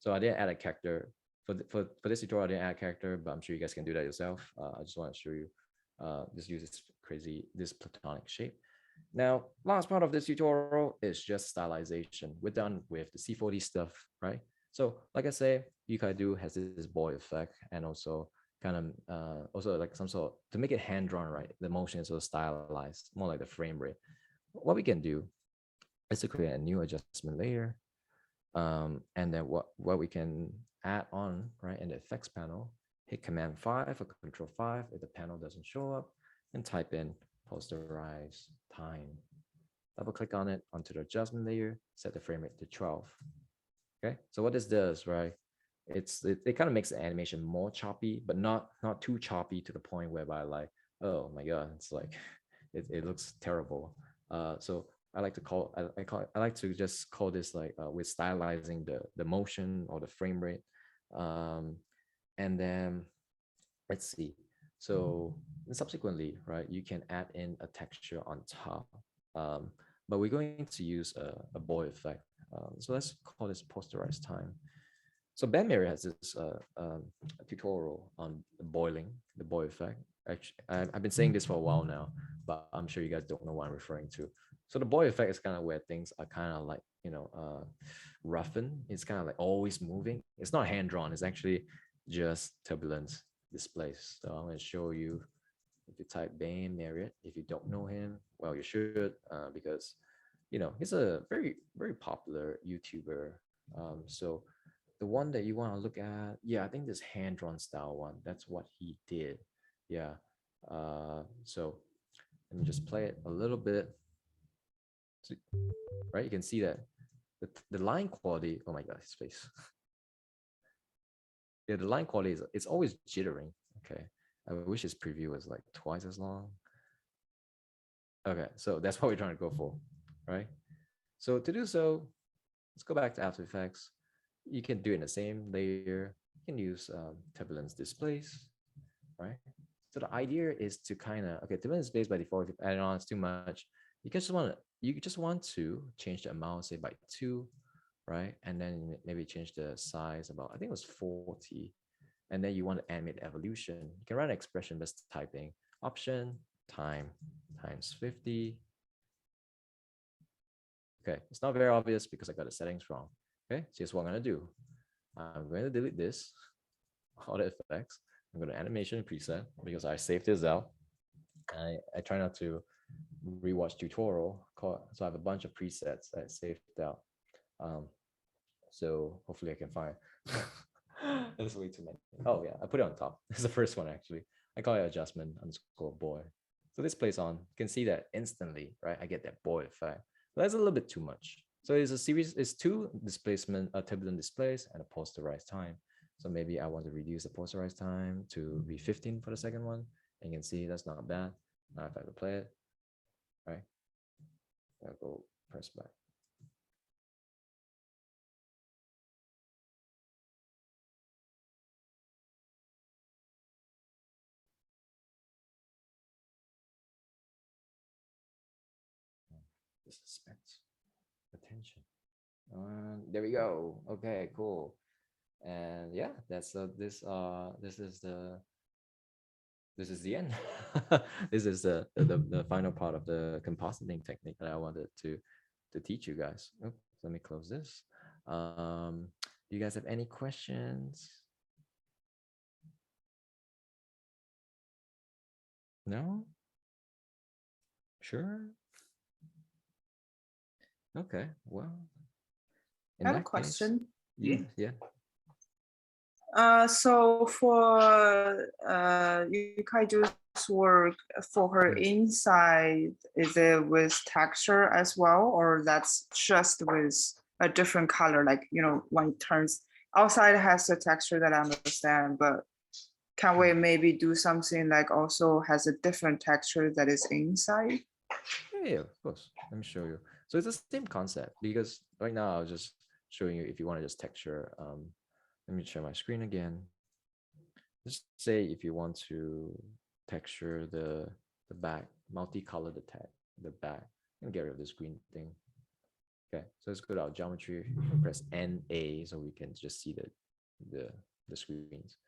So I didn't add a character for this tutorial, I didn't add a character, but I'm sure you guys can do that yourself. I just want to show you, just use this platonic shape. Now, last part of this tutorial is just stylization. We're done with the C4D stuff, right? So like I say, Yukai has this boy effect, and also kind of also like some sort to make it hand drawn, right? The motion is sort of stylized, more like the frame rate. What we can do is to create a new adjustment layer, and then what we can add on, right, in the effects panel, hit Command 5 or Control 5 if the panel doesn't show up, and type in posterize time. Double click on it onto the adjustment layer, set the frame rate to 12. Okay, so what this does, right? It kind of makes the animation more choppy, but not too choppy to the point whereby like, oh my god, it's like it looks terrible. So I like to call I like to just call this like we're stylizing the motion or the frame rate, and then let's see. So subsequently, right, you can add in a texture on top, um, but we're going to use a boy effect. So let's call this posterize time. So Ben Mary has this tutorial on boiling, the boy effect. Actually, I've been saying this for a while now, but I'm sure you guys don't know what I'm referring to. So the boy effect is kind of where things are kind of like, roughened. It's kind of like always moving. It's not hand drawn. It's actually just turbulence displays. So I'm going to show you. If you type Ben Marriott, if you don't know him, well, you should, because he's a very popular YouTuber. So the one that you want to look at, yeah, I think this hand drawn style one, that's what he did. Yeah. So let me just play it a little bit. So, right, you can see that the line quality. Oh my god, his face. Yeah, the line quality is it's always jittering. Okay, I wish his preview was like twice as long. Okay, so that's what we're trying to go for, right? So to do so, let's go back to After Effects. You can do it in the same layer. You can use turbulence displays, right? So the idea is to kind of, okay, turbulence displays by default, if you add it on, it's too much. You just want to change the amount, say by 2, right? And then maybe change the size about, I think it was 40. And then you want to animate evolution. You can run an expression by typing option time times 50. Okay, it's not very obvious because I got the settings wrong. Okay, so here's what I'm going to do. I'm going to delete this, all the effects. I'm going to animation preset because I saved this out. I try not to rewatch tutorial, so I have a bunch of presets that I saved out. So hopefully I can find. There's way too many. Oh yeah, I put it on top. This is the first one actually. I call it adjustment underscore boy. So this plays on. You can see that instantly, right? I get that boy effect. But that's a little bit too much. So it's a series, it's 2 displacement, turbulent displays and a posterized time. So maybe I want to reduce the posterized time to be 15 for the second one. And you can see that's not bad. Now if I play it, right? I'll go press back. The suspense, attention. There we go. Okay, cool. And yeah, that's this is the end. This is the final part of the compositing technique that I wanted to teach you guys. Oops, let me close this. Do you guys have any questions? No? Sure. Okay. Well, in I have a that case, question. yeah. So for Yukaiju's work for her inside, is it with texture as well, or that's just with a different color? Like, when it turns outside has the texture that I understand, but can we maybe do something like also has a different texture that is inside? Yeah, of course. Let me show you. So it's the same concept because right now I was just showing you if you want to just texture. Let me share my screen again. Just say if you want to texture the back, multicolor the back, and get rid of this green thing. Okay, so let's go to our geometry, press NA so we can just see the the screens.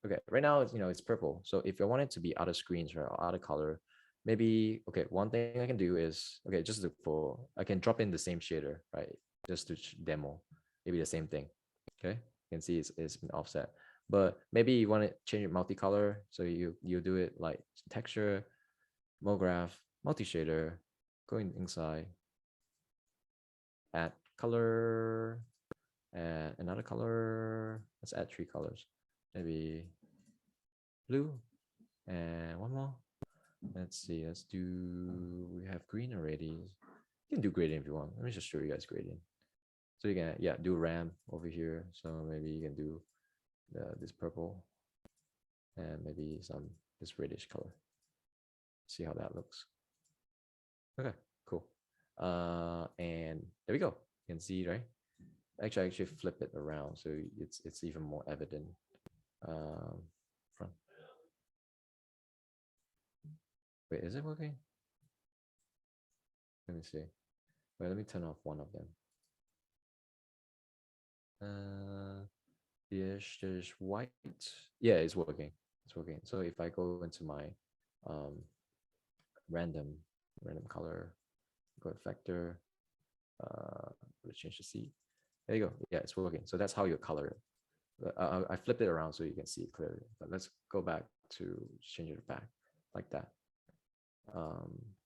Okay, right now it's it's purple. So if I want it to be other screens, right, or other color, maybe okay, one thing I can do is okay, just I can drop in the same shader, right? Just to demo. Maybe the same thing. Okay, you can see it's been offset. But maybe you want to change it multicolor. So you do it like texture, MoGraph, multi-shader, going inside, add color, add another color. Let's add 3 colors. Maybe blue and one more. Let's see. Let's do. We have green already. You can do gradient if you want. Let me just show you guys gradient. So you can do RAM over here. So maybe you can do this purple and maybe this reddish color. See how that looks. Okay, cool. And there we go. You can see, right? Actually flip it around so it's even more evident. Front. Wait, is it working? Let me see. Wait, let me turn off one of them. Yes, there's white. Yeah, it's working. It's working. So if I go into my random color, go Effector, let's change the C. There you go. Yeah, it's working. So that's how you color it. I flipped it around so you can see it clearly. But let's go back to change it back like that.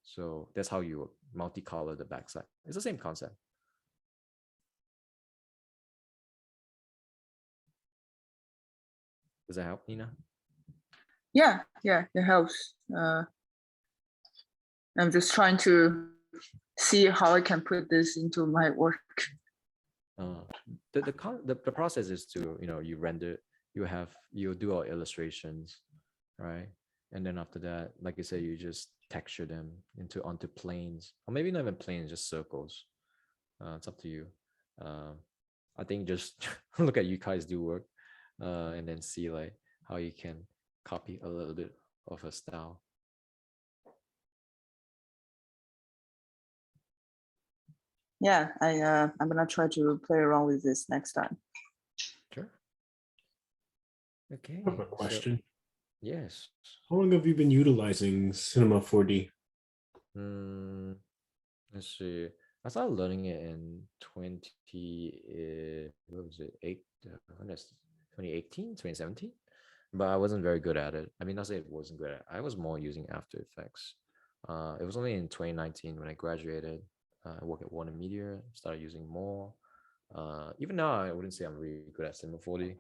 So that's how you multicolor the backside. It's the same concept. Does that help, Nina? Yeah, it helps. I'm just trying to see how I can put this into my work. The process is to you render, you do all illustrations, right? And then after that, like I said, you just texture them onto planes, or maybe not even planes, just circles. It's up to you. I think just look at you guys do work, and then see like how you can copy a little bit of a style. Yeah, I'm gonna try to play around with this next time. Sure. Okay. I have a question. Yes. How long have you been utilizing Cinema 4D? Let's see. I started learning it in 2018, 2017, but I wasn't very good at it. I mean, not say it wasn't good at it. I was more using After Effects. It was only in 2019 when I graduated. I worked at Warner Media, started using more. Even now, I wouldn't say I'm really good at Cinema 4D.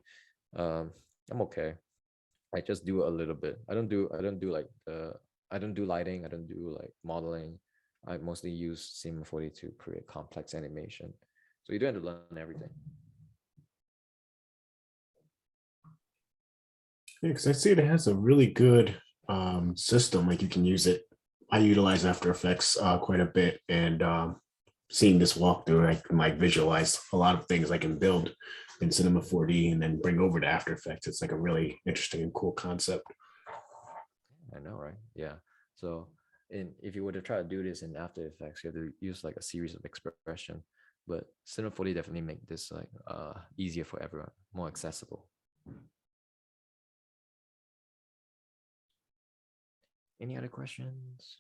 I'm okay. I just do a little bit. I don't do like I don't do lighting. I don't do like modeling. I mostly use Cinema 4D to create complex animation. So you don't have to learn everything. Yeah, because I see it has a really good system. Like you can use it. I utilize After Effects quite a bit, and seeing this walkthrough, I can like visualize a lot of things I can build in Cinema 4D and then bring over to After Effects. It's like a really interesting and cool concept. I know, right? Yeah. So if you were to try to do this in After Effects, you have to use like a series of expression. But Cinema 4D definitely make this like easier for everyone, more accessible. Any other questions?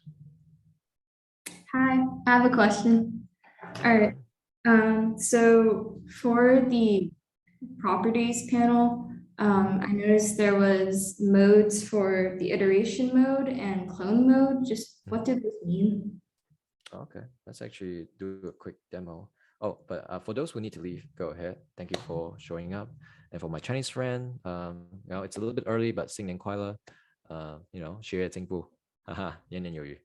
Hi, I have a question. All right. So for the properties panel, I noticed there was modes for the iteration mode and clone mode. Just what did this mean? Okay, let's actually do a quick demo. Oh, but for those who need to leave, go ahead. Thank you for showing up. And for my Chinese friend, it's a little bit early, but 新年快乐. 学业进步. Haha, 年年有余.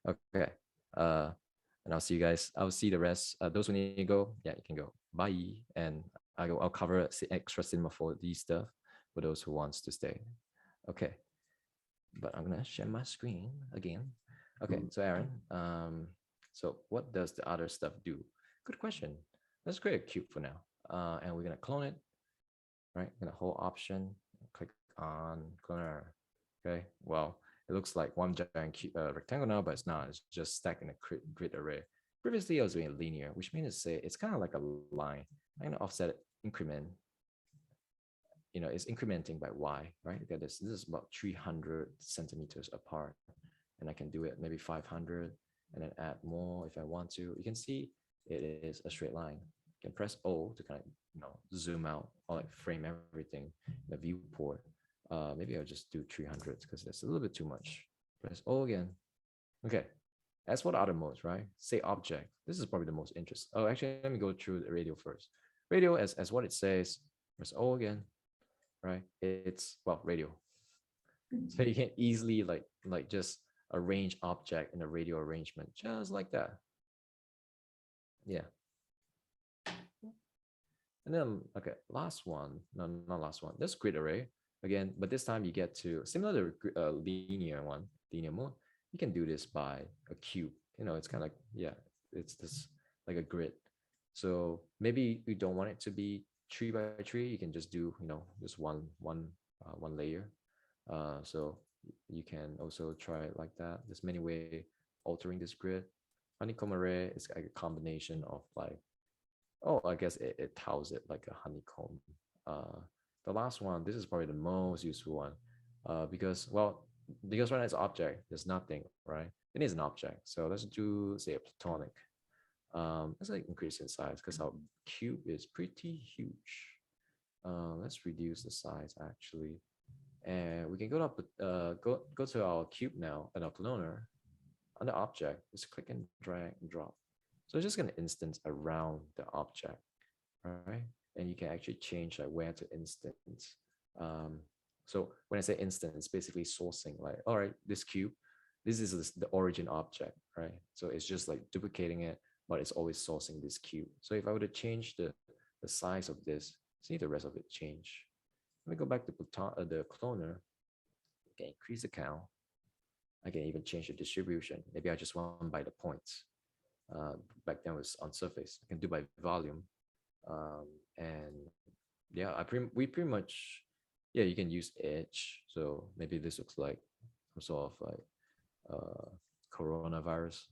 Okay. And I'll see you guys. I'll see the rest. Those who need to go, yeah, you can go. Bye. And I'll cover extra Cinema 4D stuff for those who wants to stay. Okay. But I'm gonna share my screen again. Okay, so Aaron, so what does the other stuff do? Good question. Let's create a cube for now. And we're gonna clone it, right? Gonna hold option, click on cloner. Okay, well, it looks like one giant rectangle now, but it's not. It's just stacked in a grid array. Previously, I was doing linear, which means to say it's kind of like a line. I'm gonna offset it, increment you know, it's incrementing by y, right? Look at this. This is about 300 centimeters apart, and I can do it maybe 500, and then add more if I want to. You can see it is a straight line. You can press O to kind of, you know, zoom out or like frame everything in the viewport. Maybe I'll just do 300 because that's a little bit too much. Press O again. Okay. As for the other modes, right? Say object. This is probably the most interesting. Oh, actually, let me go through the radio first. Radio, as what it says, press O again, right? It's, well, radio. So you can easily like just arrange object in a radio arrangement, just like that. Yeah. And then, okay, last one. No, not last one. This grid array again, but this time you get to, similar to linear mode, you can do this by a cube. You know, it's kind of like, yeah, it's this like a grid. So maybe you don't want it to be 3 by 3. You can just do, you know, just one layer. So you can also try it like that. There's many ways altering this grid. Honeycomb array is like a combination of like, oh, I guess it tiles it like a honeycomb. The last one, this is probably the most useful one, because right now it's object, there's nothing, right? It is an object. So let's do, say, a platonic. Let's like increase in size because our cube is pretty huge. Let's reduce the size actually. And we can go to our cube now and our cloner. Under object, just click and drag and drop. So it's just going to instance around the object, right? And you can actually change like where to instance. So when I say instance, it's basically sourcing like, all right, this cube, this is the origin object, right? So it's just like duplicating it, but it's always sourcing this cube. So if I were to change the size of this, see the rest of it change. Let me go back to the cloner. I can increase the count. I can even change the distribution. Maybe I just want by the points. Back then it was on surface. I can do by volume. And yeah, we pretty much, yeah, you can use edge. So maybe this looks like some sort of like coronavirus.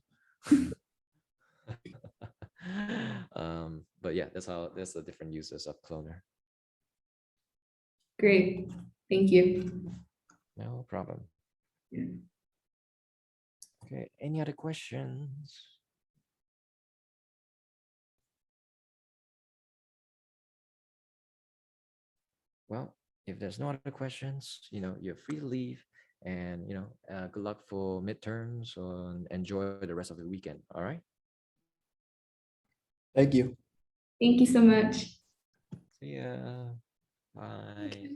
But yeah, that's the different uses of cloner. Great, thank you. No problem. Okay, any other questions? Well, if there's no other questions, you know, you're free to leave, and, you know, good luck for midterms, and enjoy the rest of the weekend. All right. Thank you. Thank you so much. See ya. Bye.